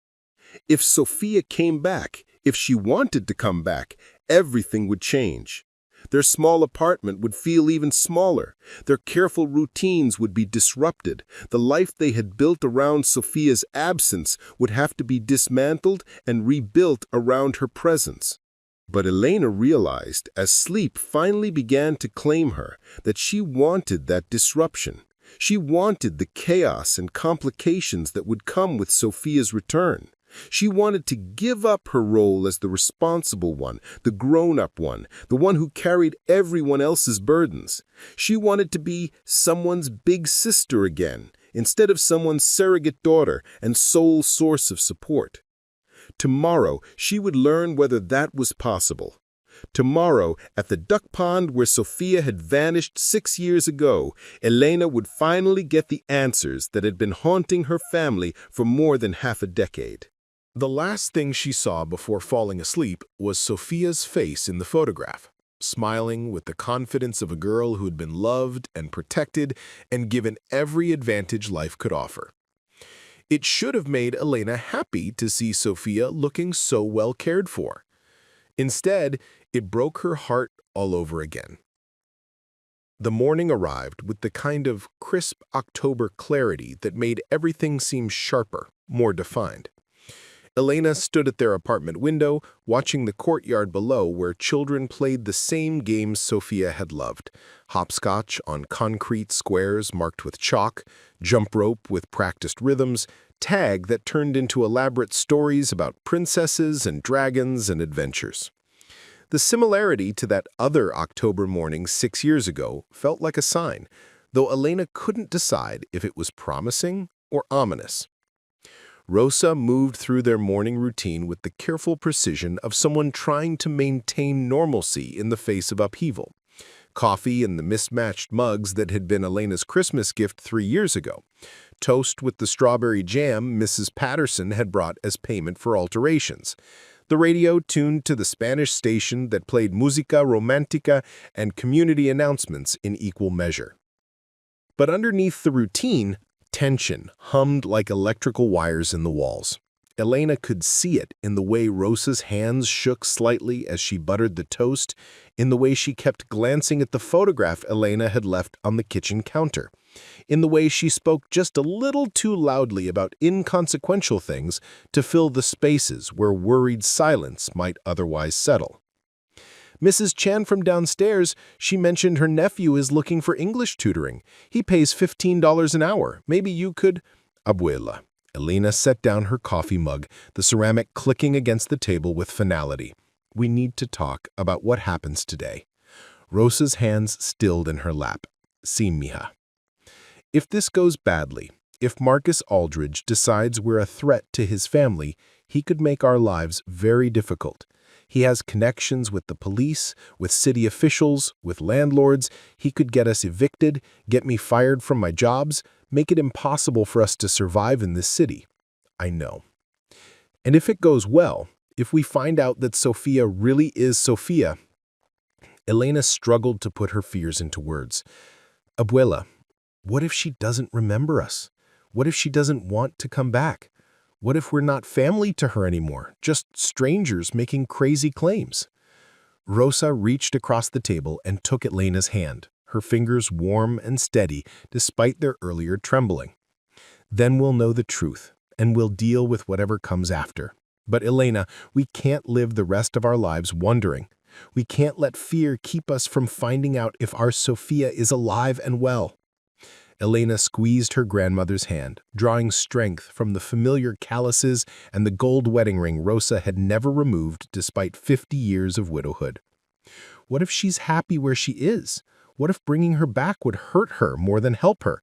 If Sophia came back, if she wanted to come back, everything would change. Their small apartment would feel even smaller. Their careful routines would be disrupted. The life they had built around Sophia's absence would have to be dismantled and rebuilt around her presence. But Elena realized, as sleep finally began to claim her, that she wanted that disruption. She wanted the chaos and complications that would come with Sophia's return. She wanted to give up her role as the responsible one, the grown-up one, the one who carried everyone else's burdens. She wanted to be someone's big sister again, instead of someone's surrogate daughter and sole source of support. Tomorrow, she would learn whether that was possible. Tomorrow, at the duck pond where Sophia had vanished 6 years ago, Elena would finally get the answers that had been haunting her family for more than half a decade. The last thing she saw before falling asleep was Sophia's face in the photograph, smiling with the confidence of a girl who had been loved and protected and given every advantage life could offer. It should have made Elena happy to see Sophia looking so well cared for. Instead, it broke her heart all over again. The morning arrived with the kind of crisp October clarity that made everything seem sharper, more defined. Elena stood at their apartment window, watching the courtyard below where children played the same games Sophia had loved: hopscotch on concrete squares marked with chalk, jump rope with practiced rhythms, tag that turned into elaborate stories about princesses and dragons and adventures. The similarity to that other October morning 6 years ago felt like a sign, though Elena couldn't decide if it was promising or ominous. Rosa moved through their morning routine with the careful precision of someone trying to maintain normalcy in the face of upheaval. Coffee in the mismatched mugs that had been Elena's Christmas gift 3 years ago. Toast with the strawberry jam Mrs. Patterson had brought as payment for alterations. The radio tuned to the Spanish station that played música romántica and community announcements in equal measure. But underneath the routine, tension hummed like electrical wires in the walls. Elena could see it in the way Rosa's hands shook slightly as she buttered the toast, in the way she kept glancing at the photograph Elena had left on the kitchen counter, in the way she spoke just a little too loudly about inconsequential things to fill the spaces where worried silence might otherwise settle. Mrs. Chan from downstairs, she mentioned her nephew is looking for English tutoring. He pays $15 an hour. Maybe you could... Abuela. Elena set down her coffee mug, the ceramic clicking against the table with finality. We need to talk about what happens today. Rosa's hands stilled in her lap. Sí, mija. If this goes badly, if Marcus Aldridge decides we're a threat to his family, he could make our lives very difficult. He has connections with the police, with city officials, with landlords. He could get us evicted, get me fired from my jobs, make it impossible for us to survive in this city. I know. And if it goes well, if we find out that Sophia really is Sophia... Elena struggled to put her fears into words. Abuela, what if she doesn't remember us? What if she doesn't want to come back? What if we're not family to her anymore, just strangers making crazy claims? Rosa reached across the table and took Elena's hand, her fingers warm and steady despite their earlier trembling. Then we'll know the truth, and we'll deal with whatever comes after. But Elena, we can't live the rest of our lives wondering. We can't let fear keep us from finding out if our Sophia is alive and well. Elena squeezed her grandmother's hand, drawing strength from the familiar calluses and the gold wedding ring Rosa had never removed despite 50 years of widowhood. What if she's happy where she is? What if bringing her back would hurt her more than help her?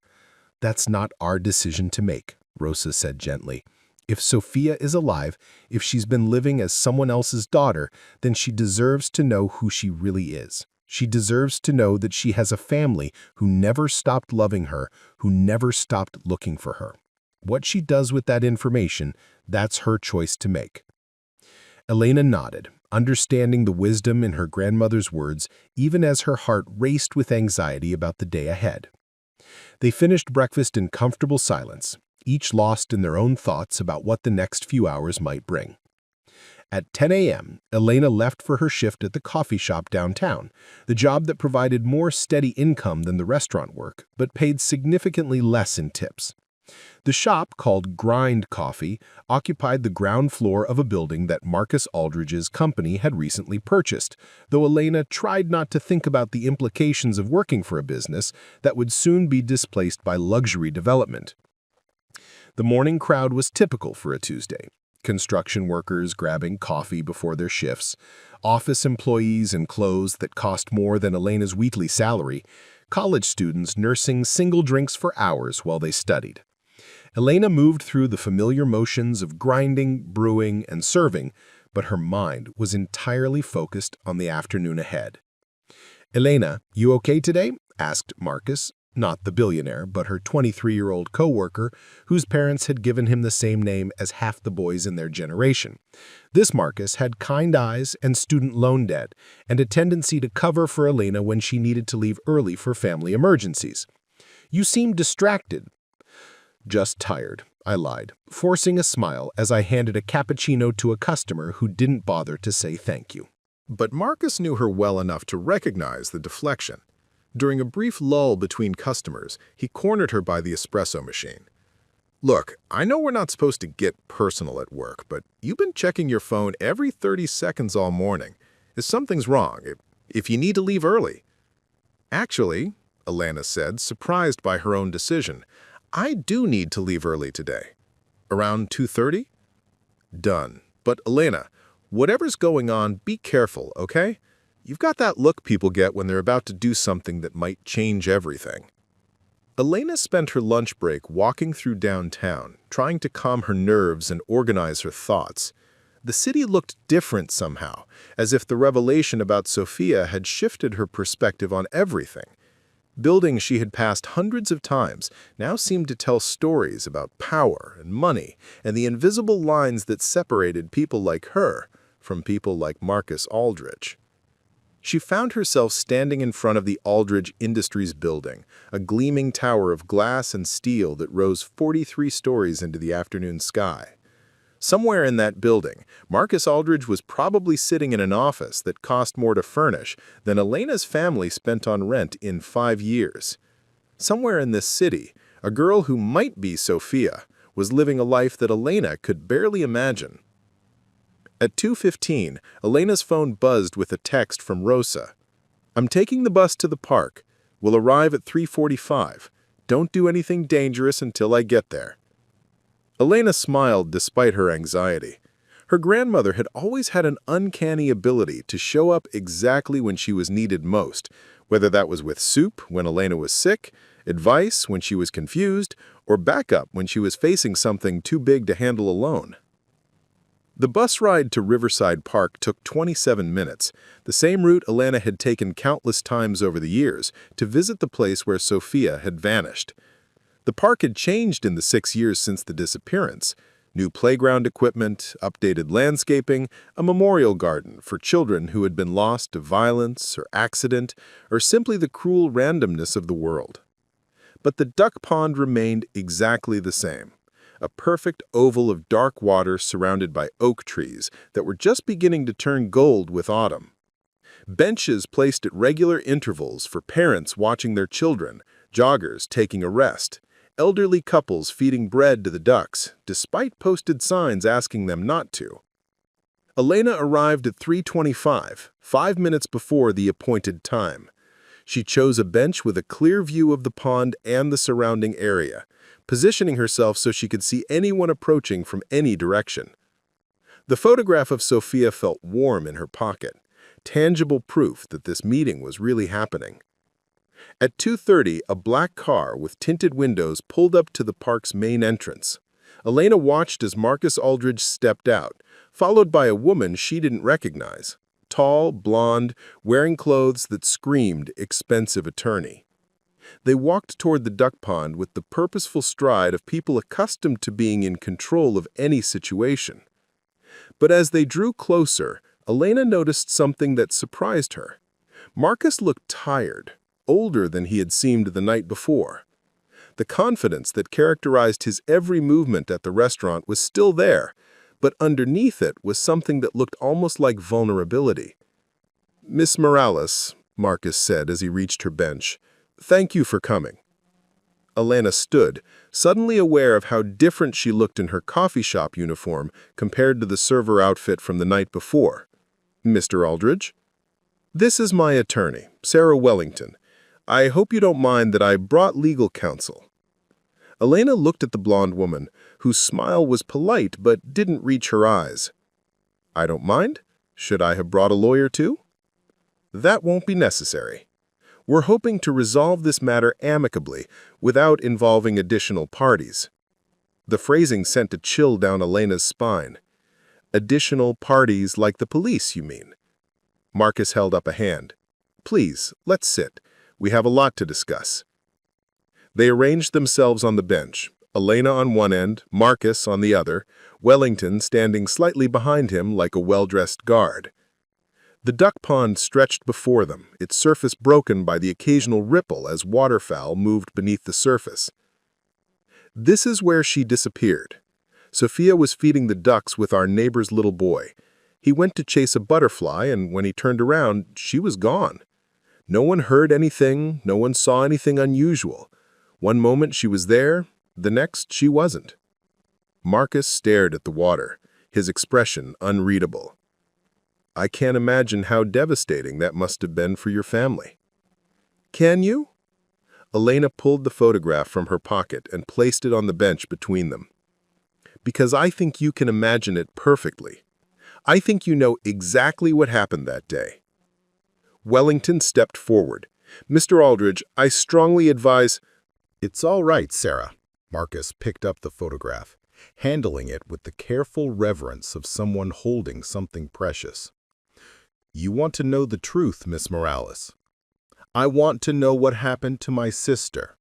That's not our decision to make, Rosa said gently. If Sophia is alive, if she's been living as someone else's daughter, then she deserves to know who she really is. She deserves to know that she has a family who never stopped loving her, who never stopped looking for her. What she does with that information, that's her choice to make. Elena nodded, understanding the wisdom in her grandmother's words, even as her heart raced with anxiety about the day ahead. They finished breakfast in comfortable silence, each lost in their own thoughts about what the next few hours might bring. At 10 a.m., Elena left for her shift at the coffee shop downtown, the job that provided more steady income than the restaurant work, but paid significantly less in tips. The shop, called Grind Coffee, occupied the ground floor of a building that Marcus Aldridge's company had recently purchased, though Elena tried not to think about the implications of working for a business that would soon be displaced by luxury development. The morning crowd was typical for a Tuesday. Construction workers grabbing coffee before their shifts, office employees in clothes that cost more than Elena's weekly salary, college students nursing single drinks for hours while they studied. Elena moved through the familiar motions of grinding, brewing, and serving, but her mind was entirely focused on the afternoon ahead. "Elena, you okay today?" asked Marcus, not the billionaire, but her 23-year-old co-worker, whose parents had given him the same name as half the boys in their generation. This Marcus had kind eyes and student loan debt, and a tendency to cover for Elena when she needed to leave early for family emergencies. "You seem distracted." "Just tired," I lied, forcing a smile as I handed a cappuccino to a customer who didn't bother to say thank you. But Marcus knew her well enough to recognize the deflection. During a brief lull between customers, he cornered her by the espresso machine. "Look, I know we're not supposed to get personal at work, but you've been checking your phone every 30 seconds all morning. If something's wrong, if you need to leave early." "Actually," Elena said, surprised by her own decision, "I do need to leave early today." "Around 2:30? "Done. But Elena, whatever's going on, be careful, okay? You've got that look people get when they're about to do something that might change everything." Elena spent her lunch break walking through downtown, trying to calm her nerves and organize her thoughts. The city looked different somehow, as if the revelation about Sophia had shifted her perspective on everything. Buildings she had passed hundreds of times now seemed to tell stories about power and money and the invisible lines that separated people like her from people like Marcus Aldridge. She found herself standing in front of the Aldridge Industries building, a gleaming tower of glass and steel that rose 43 stories into the afternoon sky. Somewhere in that building, Marcus Aldridge was probably sitting in an office that cost more to furnish than Elena's family spent on rent in 5 years. Somewhere in this city, a girl who might be Sophia was living a life that Elena could barely imagine. At 2:15, Elena's phone buzzed with a text from Rosa. "I'm taking the bus to the park. We'll arrive at 3:45. Don't do anything dangerous until I get there." Elena smiled despite her anxiety. Her grandmother had always had an uncanny ability to show up exactly when she was needed most, whether that was with soup when Elena was sick, advice when she was confused, or backup when she was facing something too big to handle alone. The bus ride to Riverside Park took 27 minutes, the same route Elena had taken countless times over the years to visit the place where Sophia had vanished. The park had changed in the 6 years since the disappearance. New playground equipment, updated landscaping, a memorial garden for children who had been lost to violence or accident, or simply the cruel randomness of the world. But the duck pond remained exactly the same. A perfect oval of dark water surrounded by oak trees that were just beginning to turn gold with autumn. Benches placed at regular intervals for parents watching their children, joggers taking a rest, elderly couples feeding bread to the ducks, despite posted signs asking them not to. Elena arrived at 3:25, 5 minutes before the appointed time. She chose a bench with a clear view of the pond and the surrounding area, positioning herself so she could see anyone approaching from any direction. The photograph of Sophia felt warm in her pocket, tangible proof that this meeting was really happening. At 2:30, a black car with tinted windows pulled up to the park's main entrance. Elena watched as Marcus Aldridge stepped out, followed by a woman she didn't recognize. Tall, blonde, wearing clothes that screamed expensive attorney. They walked toward the duck pond with the purposeful stride of people accustomed to being in control of any situation. But as they drew closer, Elena noticed something that surprised her. Marcus looked tired, older than he had seemed the night before. The confidence that characterized his every movement at the restaurant was still there, but underneath it was something that looked almost like vulnerability. "Miss Morales," Marcus said as he reached her bench, "thank you for coming." Elena stood, suddenly aware of how different she looked in her coffee shop uniform compared to the server outfit from the night before. "Mr. Aldridge?" "This is my attorney, Sarah Wellington. I hope you don't mind that I brought legal counsel." Elena looked at the blonde woman, whose smile was polite but didn't reach her eyes. "I don't mind. Should I have brought a lawyer too?" "That won't be necessary. We're hoping to resolve this matter amicably without involving additional parties. The phrasing sent a chill down Elena's spine. Additional parties like the police, you mean? Marcus held up a hand. Please, let's sit. We have a lot to discuss. They arranged themselves on the bench, Elena on one end, Marcus on the other, Wellington standing slightly behind him like a well-dressed guard. The duck pond stretched before them, its surface broken by the occasional ripple as waterfowl moved beneath the surface. This is where she disappeared. Sophia was feeding the ducks with our neighbor's little boy. He went to chase a butterfly, and when he turned around, she was gone. No one heard anything, no one saw anything unusual. One moment she was there, the next she wasn't. Marcus stared at the water, his expression unreadable. I can't imagine how devastating that must have been for your family. Can you? Elena pulled the photograph from her pocket and placed it on the bench between them. Because I think you can imagine it perfectly. I think you know exactly what happened that day. Wellington stepped forward. Mr. Aldridge, I strongly advise— It's all right, Sarah. Marcus picked up the photograph, handling it with the careful reverence of someone holding something precious. You want to know the truth, Miss Morales. I want to know what happened to my sister.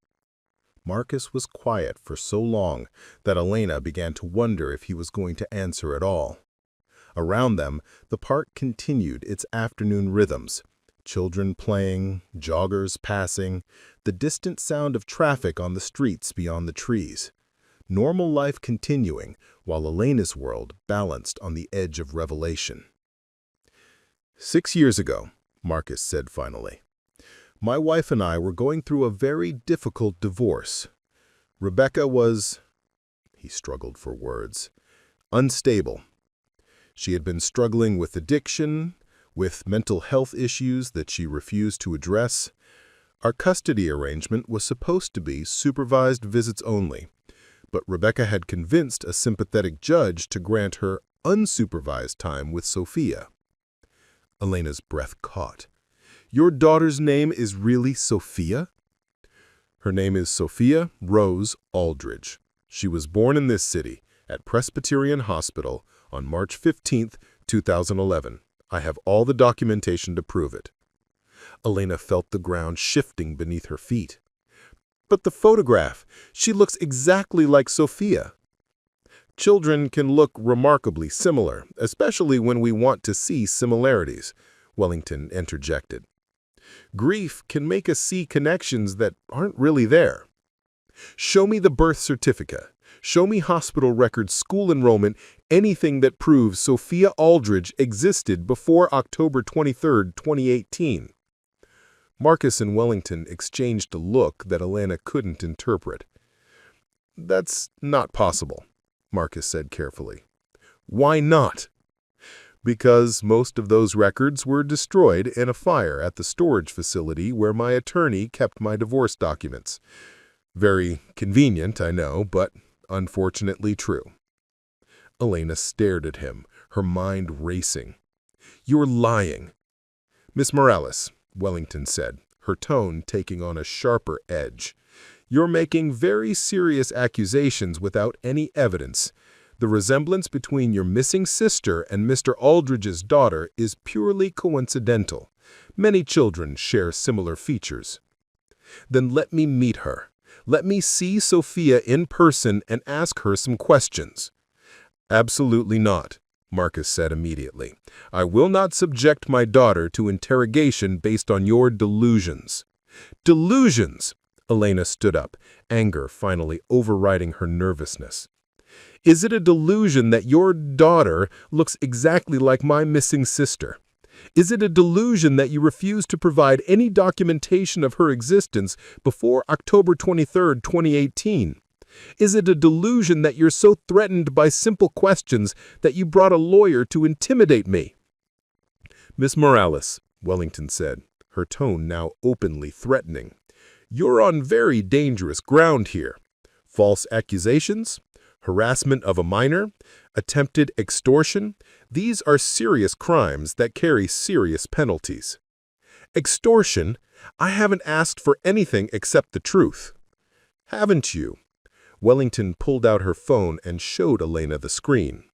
Marcus was quiet for so long that Elena began to wonder if he was going to answer at all. Around them, the park continued its afternoon rhythms. Children playing, joggers passing, the distant sound of traffic on the streets beyond the trees. Normal life continuing while Elena's world balanced on the edge of revelation. 6 years ago, Marcus said finally, my wife and I were going through a very difficult divorce. Rebecca was, he struggled for words, unstable. She had been struggling with addiction, with mental health issues that she refused to address. Our custody arrangement was supposed to be supervised visits only, but Rebecca had convinced a sympathetic judge to grant her unsupervised time with Sophia. Elena's breath caught. Your daughter's name is really Sophia? Her name is Sophia Rose Aldridge. She was born in this city at Presbyterian Hospital on March 15, 2011. I have all the documentation to prove it. Elena felt the ground shifting beneath her feet. But the photograph, she looks exactly like Sophia. Children can look remarkably similar, especially when we want to see similarities, Wellington interjected. Grief can make us see connections that aren't really there. Show me the birth certificate. Show me hospital records, school enrollment, anything that proves Sophia Aldridge existed before October 23, 2018. Marcus and Wellington exchanged a look that Elena couldn't interpret. That's not possible, Marcus said carefully. Why not? Because most of those records were destroyed in a fire at the storage facility where my attorney kept my divorce documents. Very convenient, I know, but unfortunately true. Elena stared at him, her mind racing. You're lying. Miss Morales, Wellington said, her tone taking on a sharper edge. You're making very serious accusations without any evidence. The resemblance between your missing sister and Mr. Aldridge's daughter is purely coincidental. Many children share similar features. Then let me meet her. Let me see Sophia in person and ask her some questions. Absolutely not, Marcus said immediately. I will not subject my daughter to interrogation based on your delusions. Delusions! Elena stood up, anger finally overriding her nervousness. Is it a delusion that your daughter looks exactly like my missing sister? Is it a delusion that you refuse to provide any documentation of her existence before October 23, 2018? Is it a delusion that you're so threatened by simple questions that you brought a lawyer to intimidate me? Miss Morales, Wellington said, her tone now openly threatening. You're on very dangerous ground here. False accusations? Harassment of a minor? Attempted extortion? These are serious crimes that carry serious penalties. Extortion? I haven't asked for anything except the truth. Haven't you? Wellington pulled out her phone and showed Elena the screen.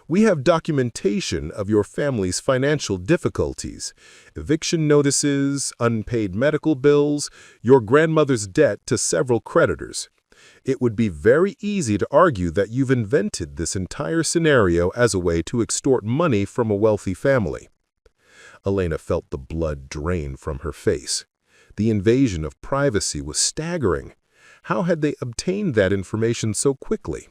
We have documentation of your family's financial difficulties, eviction notices, unpaid medical bills, your grandmother's debt to several creditors. It would be very easy to argue that you've invented this entire scenario as a way to extort money from a wealthy family. Elena felt the blood drain from her face. The invasion of privacy was staggering. How had they obtained that information so quickly?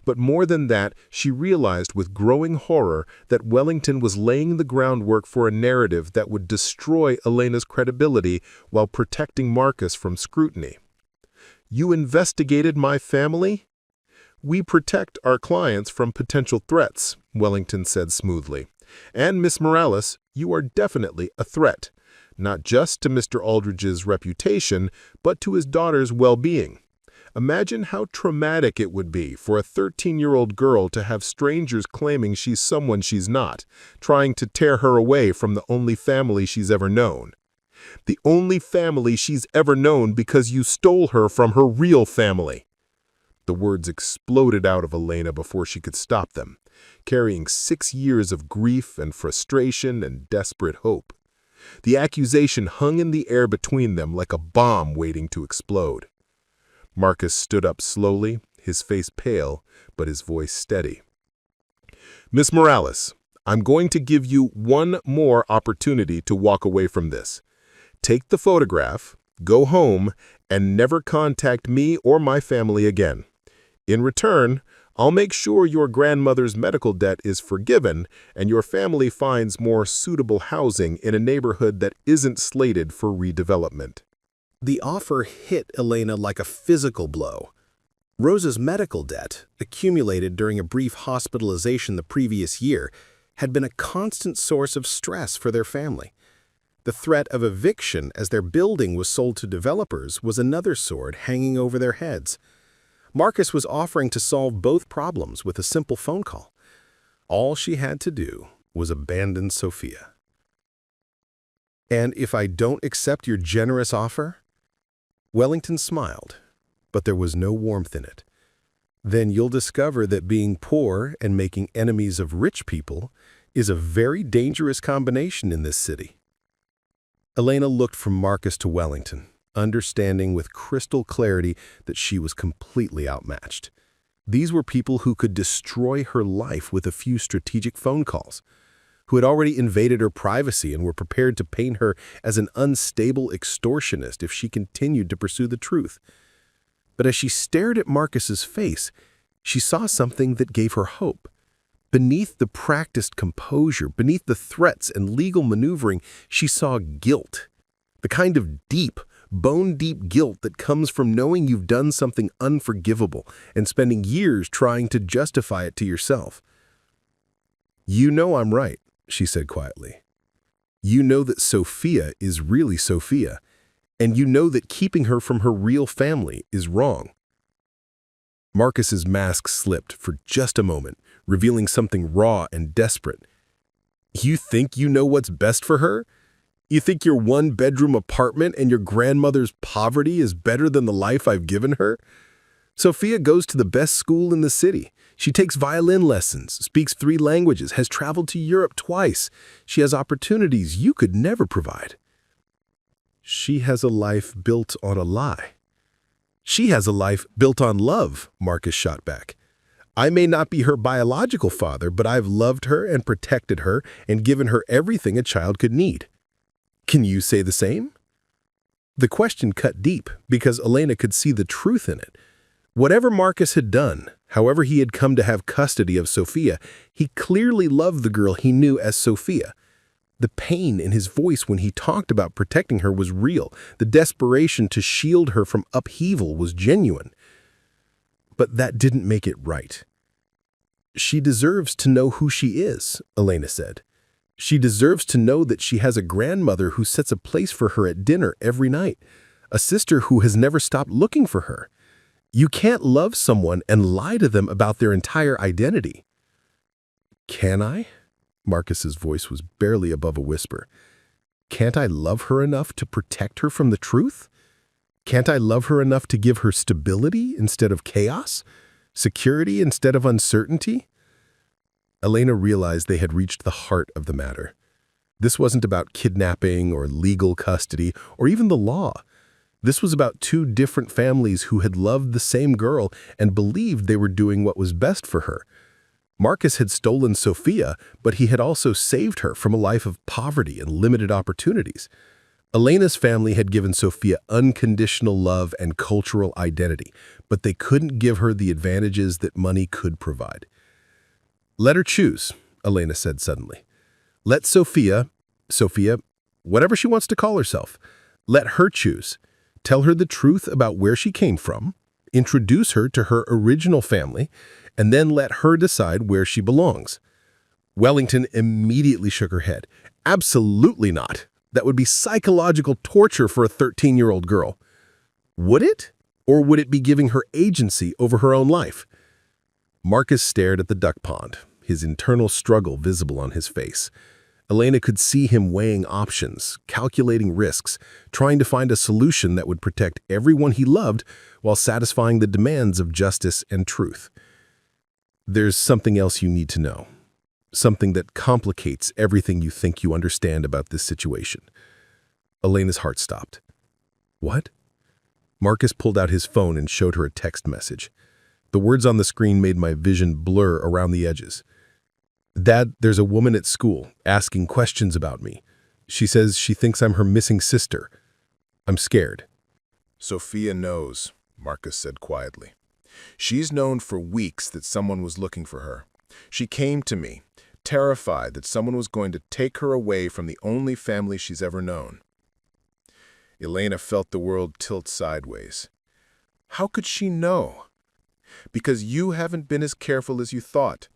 But more than that, she realized with growing horror that Wellington was laying the groundwork for a narrative that would destroy Elena's credibility while protecting Marcus from scrutiny. You investigated my family? We protect our clients from potential threats, Wellington said smoothly. And Miss Morales, you are definitely a threat, not just to Mr. Aldridge's reputation, but to his daughter's well-being. Imagine how traumatic it would be for a 13-year-old girl to have strangers claiming she's someone she's not, trying to tear her away from the only family she's ever known. The only family she's ever known because you stole her from her real family. The words exploded out of Elena before she could stop them, carrying 6 years of grief and frustration and desperate hope. The accusation hung in the air between them like a bomb waiting to explode. Marcus stood up slowly, his face pale, but his voice steady. Miss Morales, I'm going to give you one more opportunity to walk away from this. Take the photograph, go home, and never contact me or my family again. In return, I'll make sure your grandmother's medical debt is forgiven and your family finds more suitable housing in a neighborhood that isn't slated for redevelopment. The offer hit Elena like a physical blow. Rosa's medical debt, accumulated during a brief hospitalization the previous year, had been a constant source of stress for their family. The threat of eviction as their building was sold to developers was another sword hanging over their heads. Marcus was offering to solve both problems with a simple phone call. All she had to do was abandon Sophia. And if I don't accept your generous offer? Wellington smiled, but there was no warmth in it. Then you'll discover that being poor and making enemies of rich people is a very dangerous combination in this city. Elena looked from Marcus to Wellington, understanding with crystal clarity that she was completely outmatched. These were people who could destroy her life with a few strategic phone calls, who had already invaded her privacy and were prepared to paint her as an unstable extortionist if she continued to pursue the truth. But as she stared at Marcus's face, she saw something that gave her hope. Beneath the practiced composure, beneath the threats and legal maneuvering, she saw guilt. The kind of deep, bone-deep guilt that comes from knowing you've done something unforgivable and spending years trying to justify it to yourself. You know I'm right, she said quietly. You know that Sophia is really Sophia, and you know that keeping her from her real family is wrong. Marcus's mask slipped for just a moment, revealing something raw and desperate. You think you know what's best for her? You think your one-bedroom apartment and your grandmother's poverty is better than the life I've given her? Sophia goes to the best school in the city. She takes violin lessons, speaks 3 languages, has traveled to Europe twice. She has opportunities you could never provide. She has a life built on a lie. She has a life built on love, Marcus shot back. I may not be her biological father, but I've loved her and protected her and given her everything a child could need. Can you say the same? The question cut deep because Elena could see the truth in it. Whatever Marcus had done, however he had come to have custody of Sophia, he clearly loved the girl he knew as Sophia. The pain in his voice when he talked about protecting her was real. The desperation to shield her from upheaval was genuine. But that didn't make it right. She deserves to know who she is, Elena said. She deserves to know that she has a grandmother who sets a place for her at dinner every night, a sister who has never stopped looking for her. You can't love someone and lie to them about their entire identity. Can I? Marcus's voice was barely above a whisper. Can't I love her enough to protect her from the truth? Can't I love her enough to give her stability instead of chaos? Security instead of uncertainty? Elena realized they had reached the heart of the matter. This wasn't about kidnapping or legal custody or even the law. This was about two different families who had loved the same girl and believed they were doing what was best for her. Marcus had stolen Sophia, but he had also saved her from a life of poverty and limited opportunities. Elena's family had given Sophia unconditional love and cultural identity, but they couldn't give her the advantages that money could provide. "Let her choose," Elena said suddenly. "Let Sophia, whatever she wants to call herself, let her choose. Tell her the truth about where she came from, introduce her to her original family, and then let her decide where she belongs." Wellington immediately shook her head. "Absolutely not. That would be psychological torture for a 13-year-old girl." "Would it? Or would it be giving her agency over her own life?" Marcus stared at the duck pond, his internal struggle visible on his face. Elena could see him weighing options, calculating risks, trying to find a solution that would protect everyone he loved while satisfying the demands of justice and truth. "There's something else you need to know. Something that complicates everything you think you understand about this situation." Elena's heart stopped. "What?" Marcus pulled out his phone and showed her a text message. The words on the screen made my vision blur around the edges. "Dad, there's a woman at school asking questions about me. She says she thinks I'm her missing sister. I'm scared." "Sophia knows," Marcus said quietly. "She's known for weeks that someone was looking for her. She came to me, terrified that someone was going to take her away from the only family she's ever known." Elena felt the world tilt sideways. "How could she know?" "Because you haven't been as careful as you thought.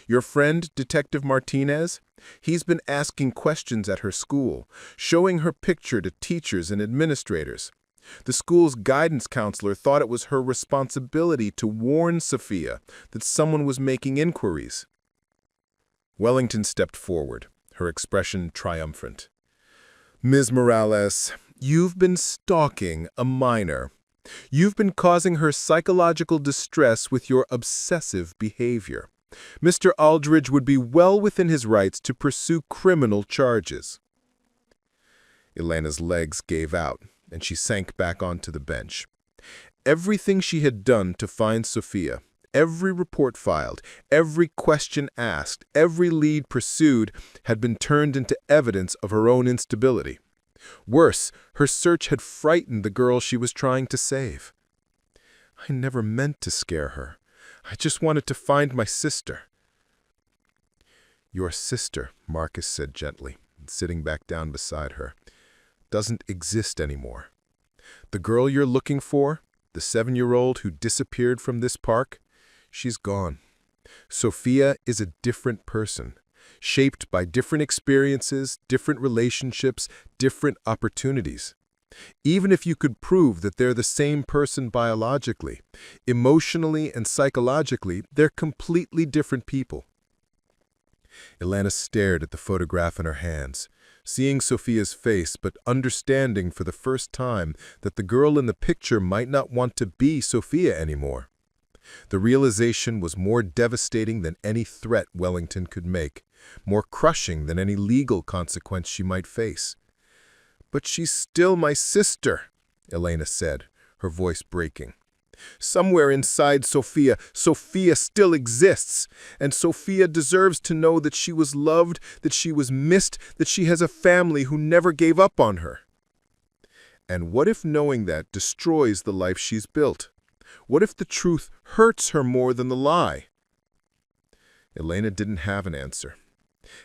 Your friend, Detective Martinez, he's been asking questions at her school, showing her picture to teachers and administrators. The school's guidance counselor thought it was her responsibility to warn Sophia that someone was making inquiries." Wellington stepped forward, her expression triumphant. "Ms. Morales, you've been stalking a minor. You've been causing her psychological distress with your obsessive behavior. Mr. Aldridge would be well within his rights to pursue criminal charges." Elena's legs gave out, and she sank back onto the bench. Everything she had done to find Sophia, every report filed, every question asked, every lead pursued, had been turned into evidence of her own instability. Worse, her search had frightened the girl she was trying to save. "I never meant to scare her. I just wanted to find my sister." "Your sister," Marcus said gently, sitting back down beside her, "doesn't exist anymore. The girl you're looking for, the 7-year-old who disappeared from this park, she's gone. Sophia is a different person, shaped by different experiences, different relationships, different opportunities. Even if you could prove that they're the same person biologically, emotionally and psychologically, they're completely different people." Elena stared at the photograph in her hands, seeing Sophia's face but understanding for the first time that the girl in the picture might not want to be Sophia anymore. The realization was more devastating than any threat Wellington could make, more crushing than any legal consequence she might face. "But she's still my sister," Elena said, her voice breaking. "Somewhere inside Sophia, Sophia still exists, and Sophia deserves to know that she was loved, that she was missed, that she has a family who never gave up on her." "And what if knowing that destroys the life she's built? What if the truth hurts her more than the lie?" Elena didn't have an answer.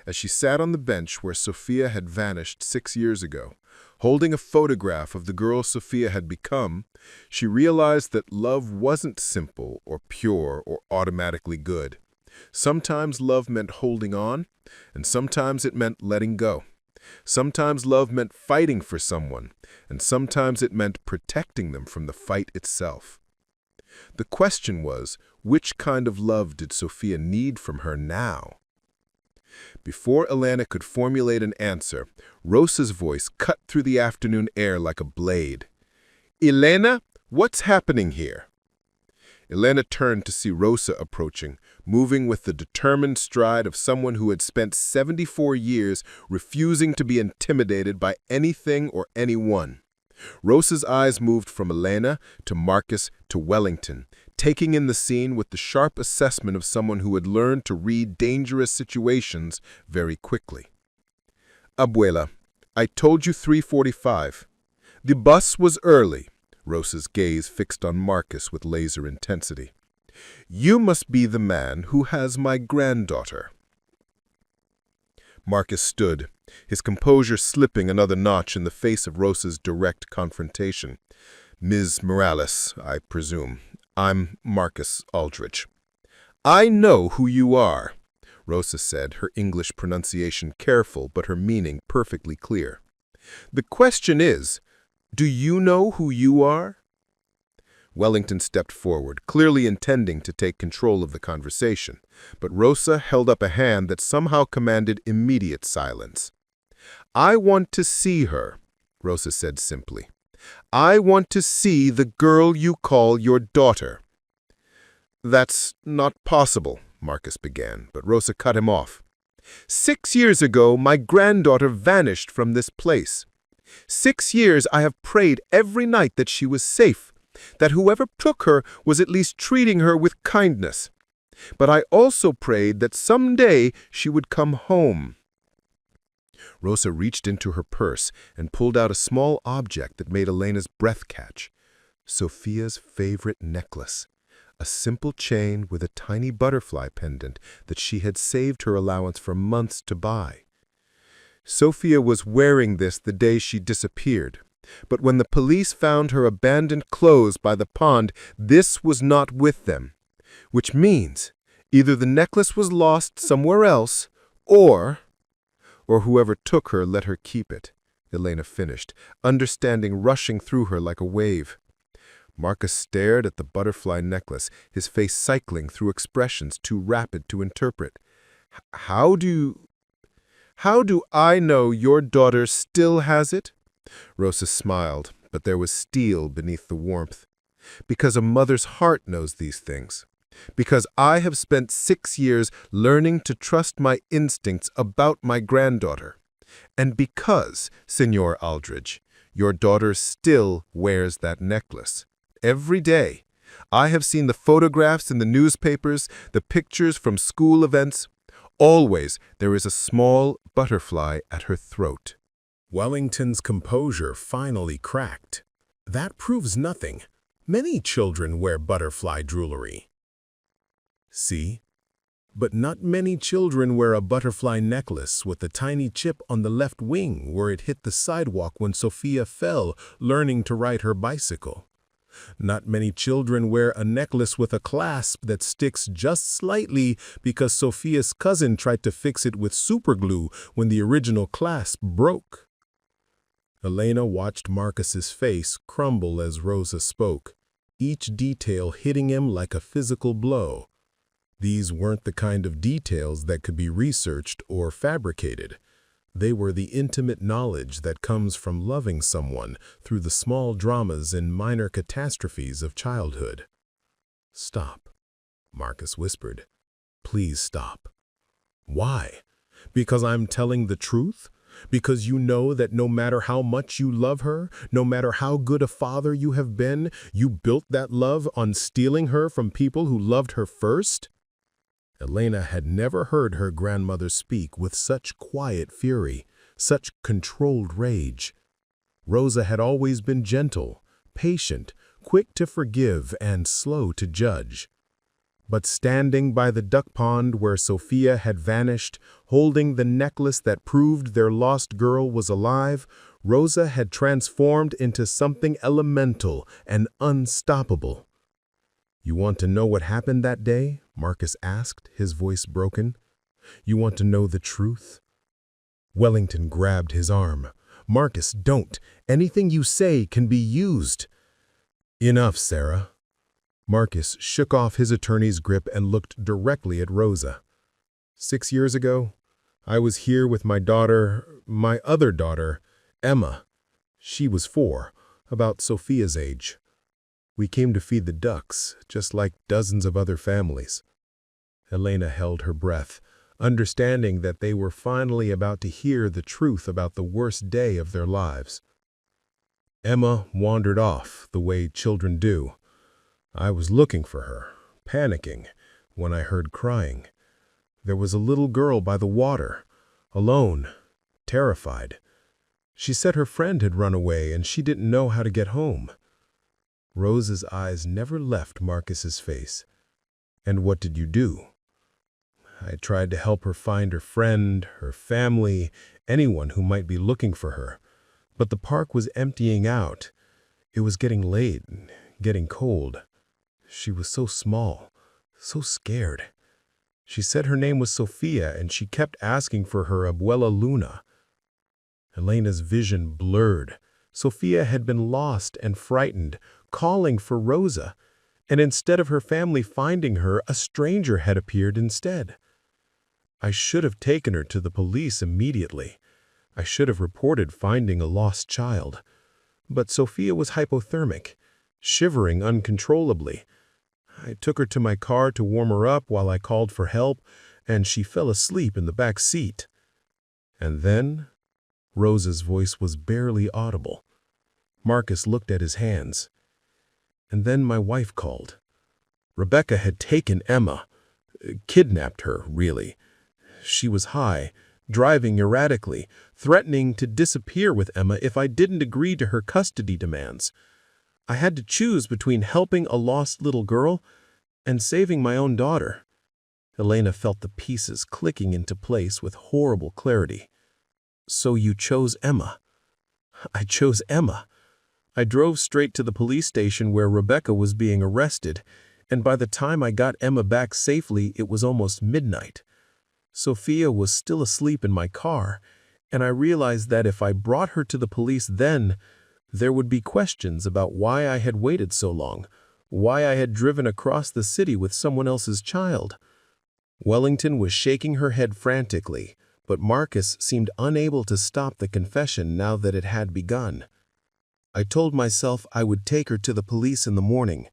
As she sat on the bench where Sophia had vanished 6 years ago, holding a photograph of the girl Sophia had become, she realized that love wasn't simple or pure or automatically good. Sometimes love meant holding on, and sometimes it meant letting go. Sometimes love meant fighting for someone, and sometimes it meant protecting them from the fight itself. The question was, which kind of love did Sophia need from her now? Before Elena could formulate an answer, Rosa's voice cut through the afternoon air like a blade. "Elena, what's happening here?" Elena turned to see Rosa approaching, moving with the determined stride of someone who had spent 74 years refusing to be intimidated by anything or anyone. Rosa's eyes moved from Elena to Marcus to Wellington, taking in the scene with the sharp assessment of someone who had learned to read dangerous situations very quickly. "Abuela, I told you 3:45. The bus was early." Rosa's gaze fixed on Marcus with laser intensity. "You must be the man who has my granddaughter." Marcus stood, his composure slipping another notch in the face of Rosa's direct confrontation. "Ms. Morales, I presume. I'm Marcus Aldridge." "I know who you are," Rosa said, her English pronunciation careful but her meaning perfectly clear. "The question is, do you know who you are?" Wellington stepped forward, clearly intending to take control of the conversation, but Rosa held up a hand that somehow commanded immediate silence. "I want to see her," Rosa said simply. "I want to see the girl you call your daughter." "That's not possible," Marcus began, but Rosa cut him off. "6 years ago, my granddaughter vanished from this place. 6 years I have prayed every night that she was safe, that whoever took her was at least treating her with kindness. But I also prayed that someday she would come home." Rosa reached into her purse and pulled out a small object that made Elena's breath catch. Sophia's favorite necklace, a simple chain with a tiny butterfly pendant that she had saved her allowance for months to buy. Sophia was wearing this the day she disappeared, but when the police found her abandoned clothes by the pond, this was not with them, which means either the necklace was lost somewhere else, or whoever took her let her keep it, Elena finished, understanding rushing through her like a wave. Marcus stared at the butterfly necklace, his face cycling through expressions too rapid to interpret. How do I know your daughter still has it?" Rosa smiled, but there was steel beneath the warmth. "Because a mother's heart knows these things. Because I have spent 6 years learning to trust my instincts about my granddaughter. And because, Signor Aldridge, your daughter still wears that necklace. Every day. I have seen the photographs in the newspapers, the pictures from school events. Always there is a small butterfly at her throat." Wellington's composure finally cracked. "That proves nothing. Many children wear butterfly jewelry." "See? But not many children wear a butterfly necklace with a tiny chip on the left wing where it hit the sidewalk when Sophia fell learning to ride her bicycle. Not many children wear a necklace with a clasp that sticks just slightly because Sophia's cousin tried to fix it with superglue when the original clasp broke." Elena watched Marcus's face crumble as Rosa spoke, each detail hitting him like a physical blow. These weren't the kind of details that could be researched or fabricated. They were the intimate knowledge that comes from loving someone through the small dramas and minor catastrophes of childhood. "Stop," Marcus whispered. "Please stop." "Why? Because I'm telling the truth? Because you know that no matter how much you love her, no matter how good a father you have been, you built that love on stealing her from people who loved her first?" Elena had never heard her grandmother speak with such quiet fury, such controlled rage. Rosa had always been gentle, patient, quick to forgive, and slow to judge. But standing by the duck pond where Sophia had vanished, holding the necklace that proved their lost girl was alive, Rosa had transformed into something elemental and unstoppable. "You want to know what happened that day?" Marcus asked, his voice broken. "You want to know the truth?" Wellington grabbed his arm. "Marcus, don't. Anything you say can be used." "Enough, Sarah." Marcus shook off his attorney's grip and looked directly at Rosa. 6 years ago, I was here with my other daughter, Emma. She was 4, about Sophia's age. We came to feed the ducks, just like dozens of other families." Elena held her breath, understanding that they were finally about to hear the truth about the worst day of their lives. Emma wandered off, the way children do. I was looking for her, panicking, when I heard crying. There was a little girl by the water, alone, terrified. She said her friend had run away and she didn't know how to get home. Rosa's eyes never left Marcus's face. "And what did you do?" "I tried to help her find her friend, her family, anyone who might be looking for her. But the park was emptying out. It was getting late, getting cold. She was so small, so scared. She said her name was Sophia and she kept asking for her abuela Luna." Elena's vision blurred. Sophia had been lost and frightened, calling for Rosa, and instead of her family finding her, a stranger had appeared instead. I should have taken her to the police immediately. I should have reported finding a lost child. But Sophia was hypothermic, shivering uncontrollably. I took her to my car to warm her up while I called for help, and she fell asleep in the back seat. And then, Rosa's voice was barely audible. Marcus looked at his hands. And then my wife called. Rebecca had taken Emma, kidnapped her, really. She was high, driving erratically, threatening to disappear with Emma if I didn't agree to her custody demands. I had to choose between helping a lost little girl and saving my own daughter. Elena felt the pieces clicking into place with horrible clarity. "So you chose Emma?" "I chose Emma. I drove straight to the police station where Rebecca was being arrested, and by the time I got Emma back safely, it was almost midnight. Sophia was still asleep in my car, and I realized that if I brought her to the police then, there would be questions about why I had waited so long, why I had driven across the city with someone else's child." Wellington was shaking her head frantically, but Marcus seemed unable to stop the confession now that it had begun. "I told myself I would take her to the police in the morning.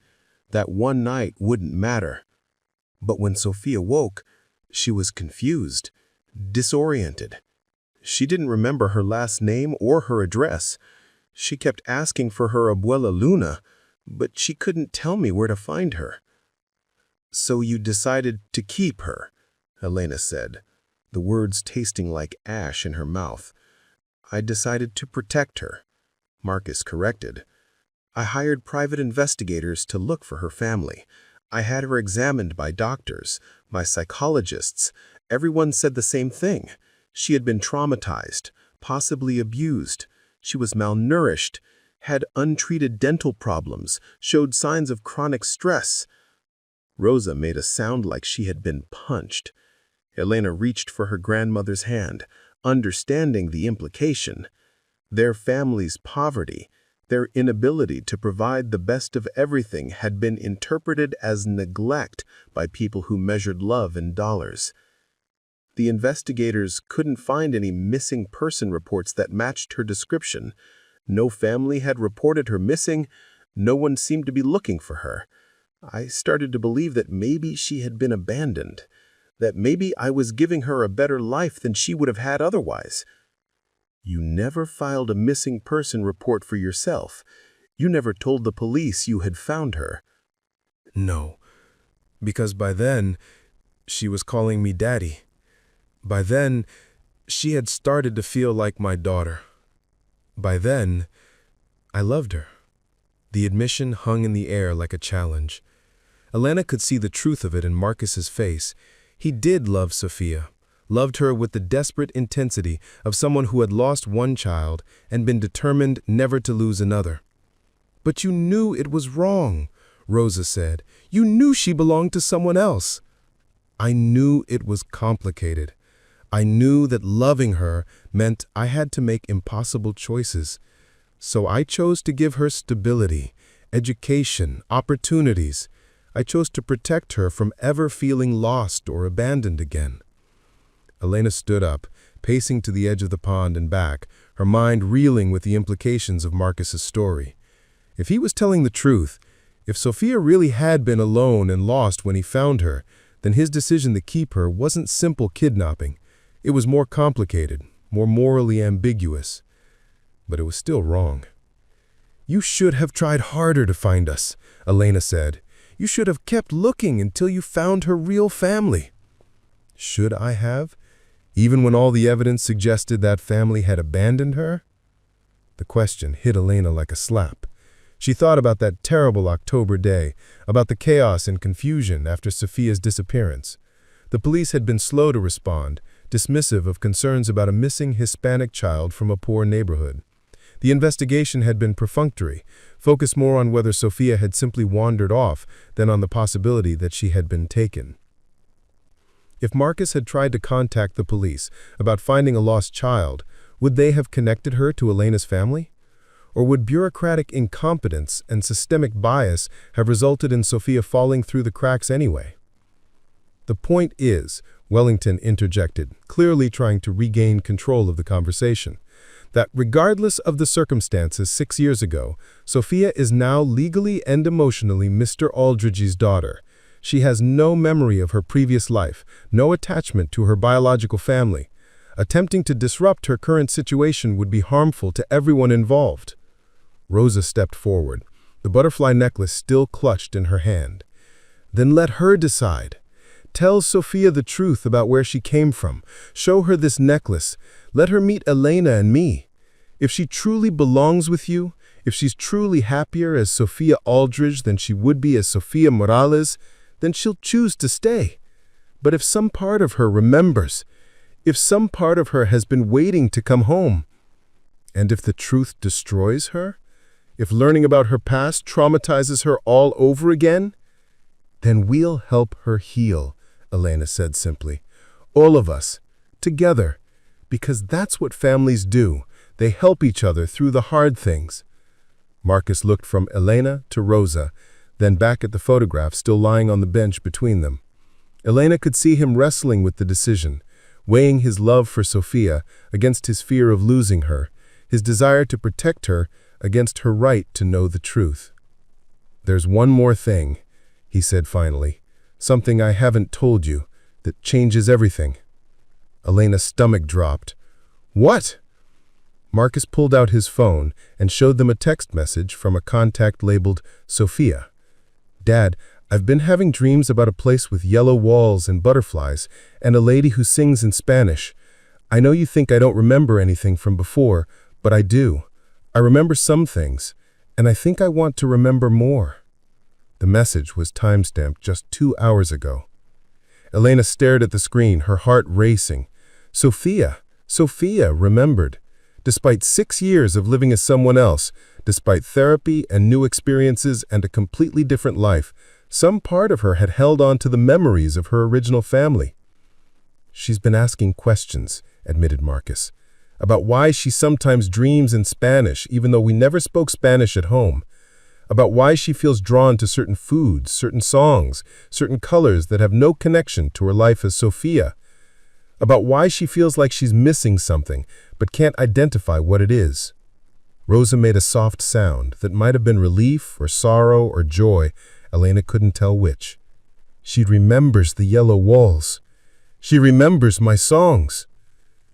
That one night wouldn't matter. But when Sophia woke, she was confused, disoriented. She didn't remember her last name or her address. She kept asking for her abuela Luna, but she couldn't tell me where to find her." "So you decided to keep her," Elena said, the words tasting like ash in her mouth. "I decided to protect her," Marcus corrected. "I hired private investigators to look for her family. I had her examined by doctors, by psychologists. Everyone said the same thing. She had been traumatized, possibly abused. She was malnourished, had untreated dental problems, showed signs of chronic stress." Rosa made a sound like she had been punched. Elena reached for her grandmother's hand, understanding the implication. Their family's poverty, their inability to provide the best of everything had been interpreted as neglect by people who measured love in dollars. The investigators couldn't find any missing person reports that matched her description. No family had reported her missing. No one seemed to be looking for her. I started to believe that maybe she had been abandoned, that maybe I was giving her a better life than she would have had otherwise. "You never filed a missing person report for yourself. You never told the police you had found her." "No, because by then, she was calling me Daddy. By then, she had started to feel like my daughter. By then, I loved her." The admission hung in the air like a challenge. Elena could see the truth of it in Marcus's face. He did love Sophia, loved her with the desperate intensity of someone who had lost one child and been determined never to lose another. "But you knew it was wrong," Rosa said. "You knew she belonged to someone else." "I knew it was complicated. I knew that loving her meant I had to make impossible choices. So I chose to give her stability, education, opportunities. I chose to protect her from ever feeling lost or abandoned again." Elena stood up, pacing to the edge of the pond and back, her mind reeling with the implications of Marcus's story. If he was telling the truth, if Sophia really had been alone and lost when he found her, then his decision to keep her wasn't simple kidnapping. It was more complicated, more morally ambiguous. But it was still wrong. "You should have tried harder to find us," Elena said. "You should have kept looking until you found her real family." Should I have? Even when all the evidence suggested that family had abandoned her? The question hit Elena like a slap. She thought about that terrible October day, about the chaos and confusion after Sophia's disappearance. The police had been slow to respond, dismissive of concerns about a missing Hispanic child from a poor neighborhood. The investigation had been perfunctory, focused more on whether Sophia had simply wandered off than on the possibility that she had been taken. If Marcus had tried to contact the police about finding a lost child, would they have connected her to Elena's family? Or would bureaucratic incompetence and systemic bias have resulted in Sophia falling through the cracks anyway? "The point is," Wellington interjected, clearly trying to regain control of the conversation, "that regardless of the circumstances 6 years ago, Sophia is now legally and emotionally Mr. Aldridge's daughter. She has no memory of her previous life, no attachment to her biological family. Attempting to disrupt her current situation would be harmful to everyone involved." Rosa stepped forward, the butterfly necklace still clutched in her hand. "Then let her decide. Tell Sophia the truth about where she came from. Show her this necklace. Let her meet Elena and me. If she truly belongs with you, if she's truly happier as Sophia Aldridge than she would be as Sofia Morales, then she'll choose to stay. But if some part of her remembers, if some part of her has been waiting to come home, and if the truth destroys her, if learning about her past traumatizes her all over again, then we'll help her heal," Elena said simply. "All of us, together, because that's what families do. They help each other through the hard things." Marcus looked from Elena to Rosa, then back at the photograph still lying on the bench between them. Elena could see him wrestling with the decision, weighing his love for Sophia against his fear of losing her, his desire to protect her against her right to know the truth. "There's one more thing," he said finally, "something I haven't told you that changes everything." Elena's stomach dropped. "What?" Marcus pulled out his phone and showed them a text message from a contact labeled Sophia. "Dad, I've been having dreams about a place with yellow walls and butterflies and a lady who sings in Spanish. I know you think I don't remember anything from before, but I do. I remember some things, and I think I want to remember more." The message was timestamped just 2 hours ago. Elena stared at the screen, her heart racing. Sophia remembered. Despite 6 years of living as someone else, despite therapy and new experiences and a completely different life, some part of her had held on to the memories of her original family. "She's been asking questions," admitted Marcus, "about why she sometimes dreams in Spanish even though we never spoke Spanish at home, about why she feels drawn to certain foods, certain songs, certain colors that have no connection to her life as Sophia, about why she feels like she's missing something but can't identify what it is." Rosa made a soft sound that might have been relief or sorrow or joy. Elena couldn't tell which. "She remembers the yellow walls. She remembers my songs.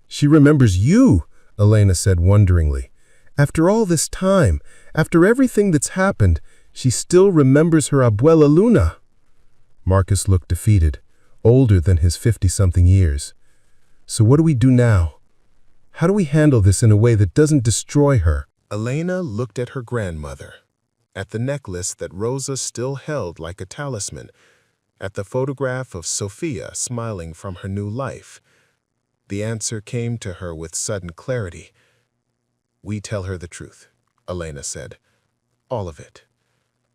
She remembers you," Elena said wonderingly. "After all this time, after everything that's happened, she still remembers her abuela Luna." Marcus looked defeated, older than his 50-something years. "So what do we do now? How do we handle this in a way that doesn't destroy her?" Elena looked at her grandmother, at the necklace that Rosa still held like a talisman, at the photograph of Sophia smiling from her new life. The answer came to her with sudden clarity. "We tell her the truth," Elena said. "All of it.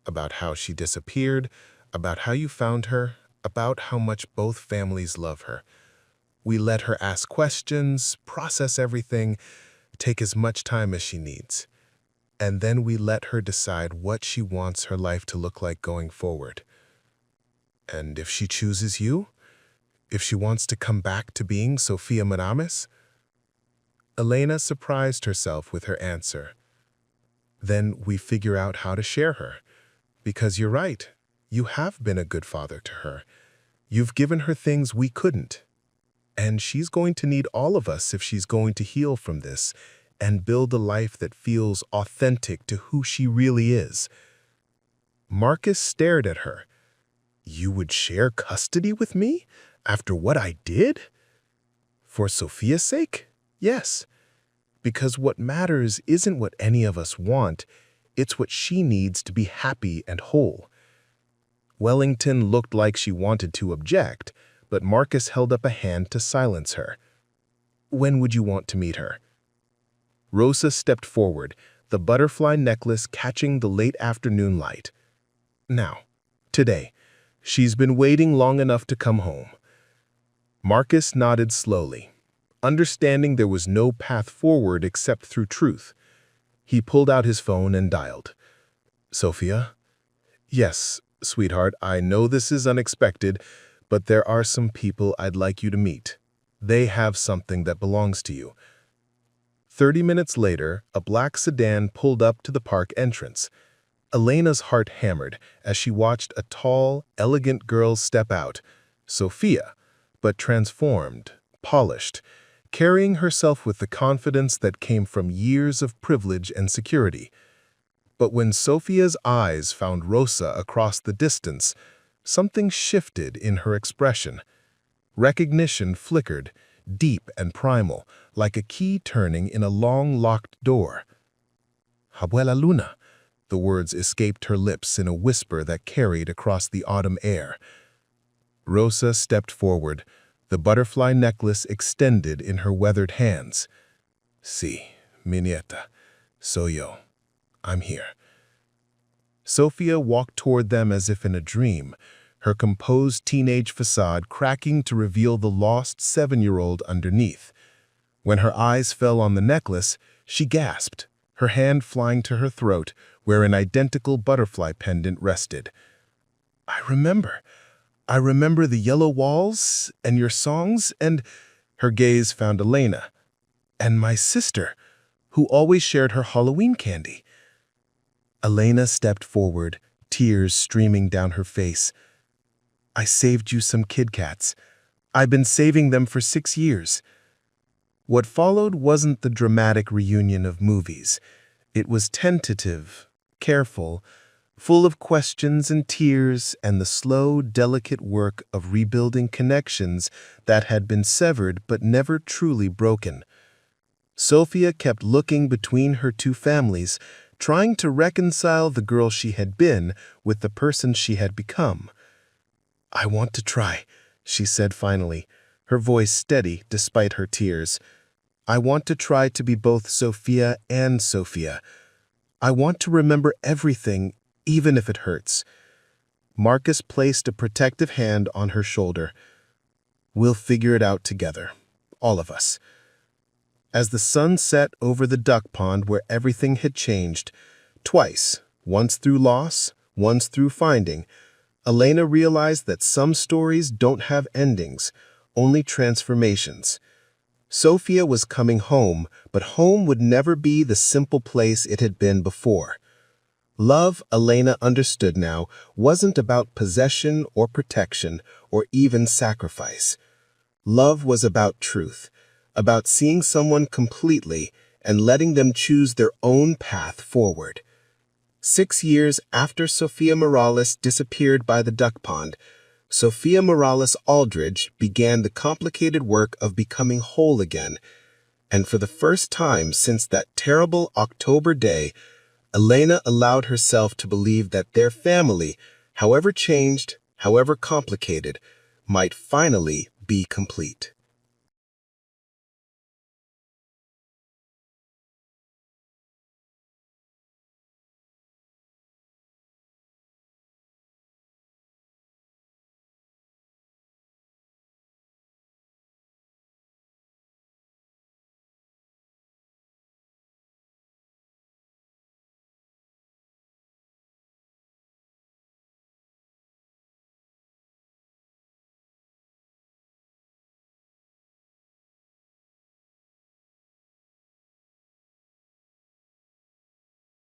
About how she disappeared, about how you found her, about how much both families love her. We let her ask questions, process everything, take as much time as she needs. And then we let her decide what she wants her life to look like going forward. And if she chooses you, if she wants to come back to being Sofia Morales? Elena surprised herself with her answer. Then we figure out how to share her. Because you're right, you have been a good father to her. You've given her things we couldn't. And she's going to need all of us if she's going to heal from this and build a life that feels authentic to who she really is. Marcus stared at her. You would share custody with me after what I did? For Sophia's sake? Yes. Because what matters isn't what any of us want, it's what she needs to be happy and whole. Wellington looked like she wanted to object, but Marcus held up a hand to silence her. When would you want to meet her? Rosa stepped forward, the butterfly necklace catching the late afternoon light. Now, today. She's been waiting long enough to come home. Marcus nodded slowly, understanding there was no path forward except through truth. He pulled out his phone and dialed. Sophia? Yes, sweetheart, I know this is unexpected, but there are some people I'd like you to meet. They have something that belongs to you. 30 minutes later, a black sedan pulled up to the park entrance. Elena's heart hammered as she watched a tall, elegant girl step out, Sophia, but transformed, polished, carrying herself with the confidence that came from years of privilege and security. But when Sophia's eyes found Rosa across the distance, something shifted in her expression. Recognition flickered, deep and primal, like a key turning in a long-locked door. Abuela Luna. The words escaped her lips in a whisper that carried across the autumn air. Rosa stepped forward, the butterfly necklace extended in her weathered hands. Sí, mi nieta, soy yo. I'm here. Sophia walked toward them as if in a dream, her composed teenage facade cracking to reveal the lost 7-year-old underneath. When her eyes fell on the necklace, she gasped, her hand flying to her throat, where an identical butterfly pendant rested. I remember the yellow walls and your songs and... Her gaze found Elena. And my sister, who always shared her Halloween candy. Elena stepped forward, tears streaming down her face. I saved you some Kit Kats. I've been saving them for 6 years. What followed wasn't the dramatic reunion of movies. It was tentative, careful, full of questions and tears and the slow, delicate work of rebuilding connections that had been severed but never truly broken. Sophia kept looking between her two families, trying to reconcile the girl she had been with the person she had become. I want to try, she said finally, her voice steady despite her tears. I want to try to be both Sophia and Sophia. I want to remember everything, even if it hurts. Marcus placed a protective hand on her shoulder. We'll figure it out together, all of us. As the sun set over the duck pond where everything had changed, twice, once through loss, once through finding, Elena realized that some stories don't have endings, only transformations. Sophia was coming home, but home would never be the simple place it had been before. Love, Elena understood now, wasn't about possession or protection or even sacrifice. Love was about truth, about seeing someone completely and letting them choose their own path forward. 6 years after Sofia Morales disappeared by the duck pond, Sofia Morales Aldridge began the complicated work of becoming whole again, and for the first time since that terrible October day, Elena allowed herself to believe that their family, however changed, however complicated, might finally be complete.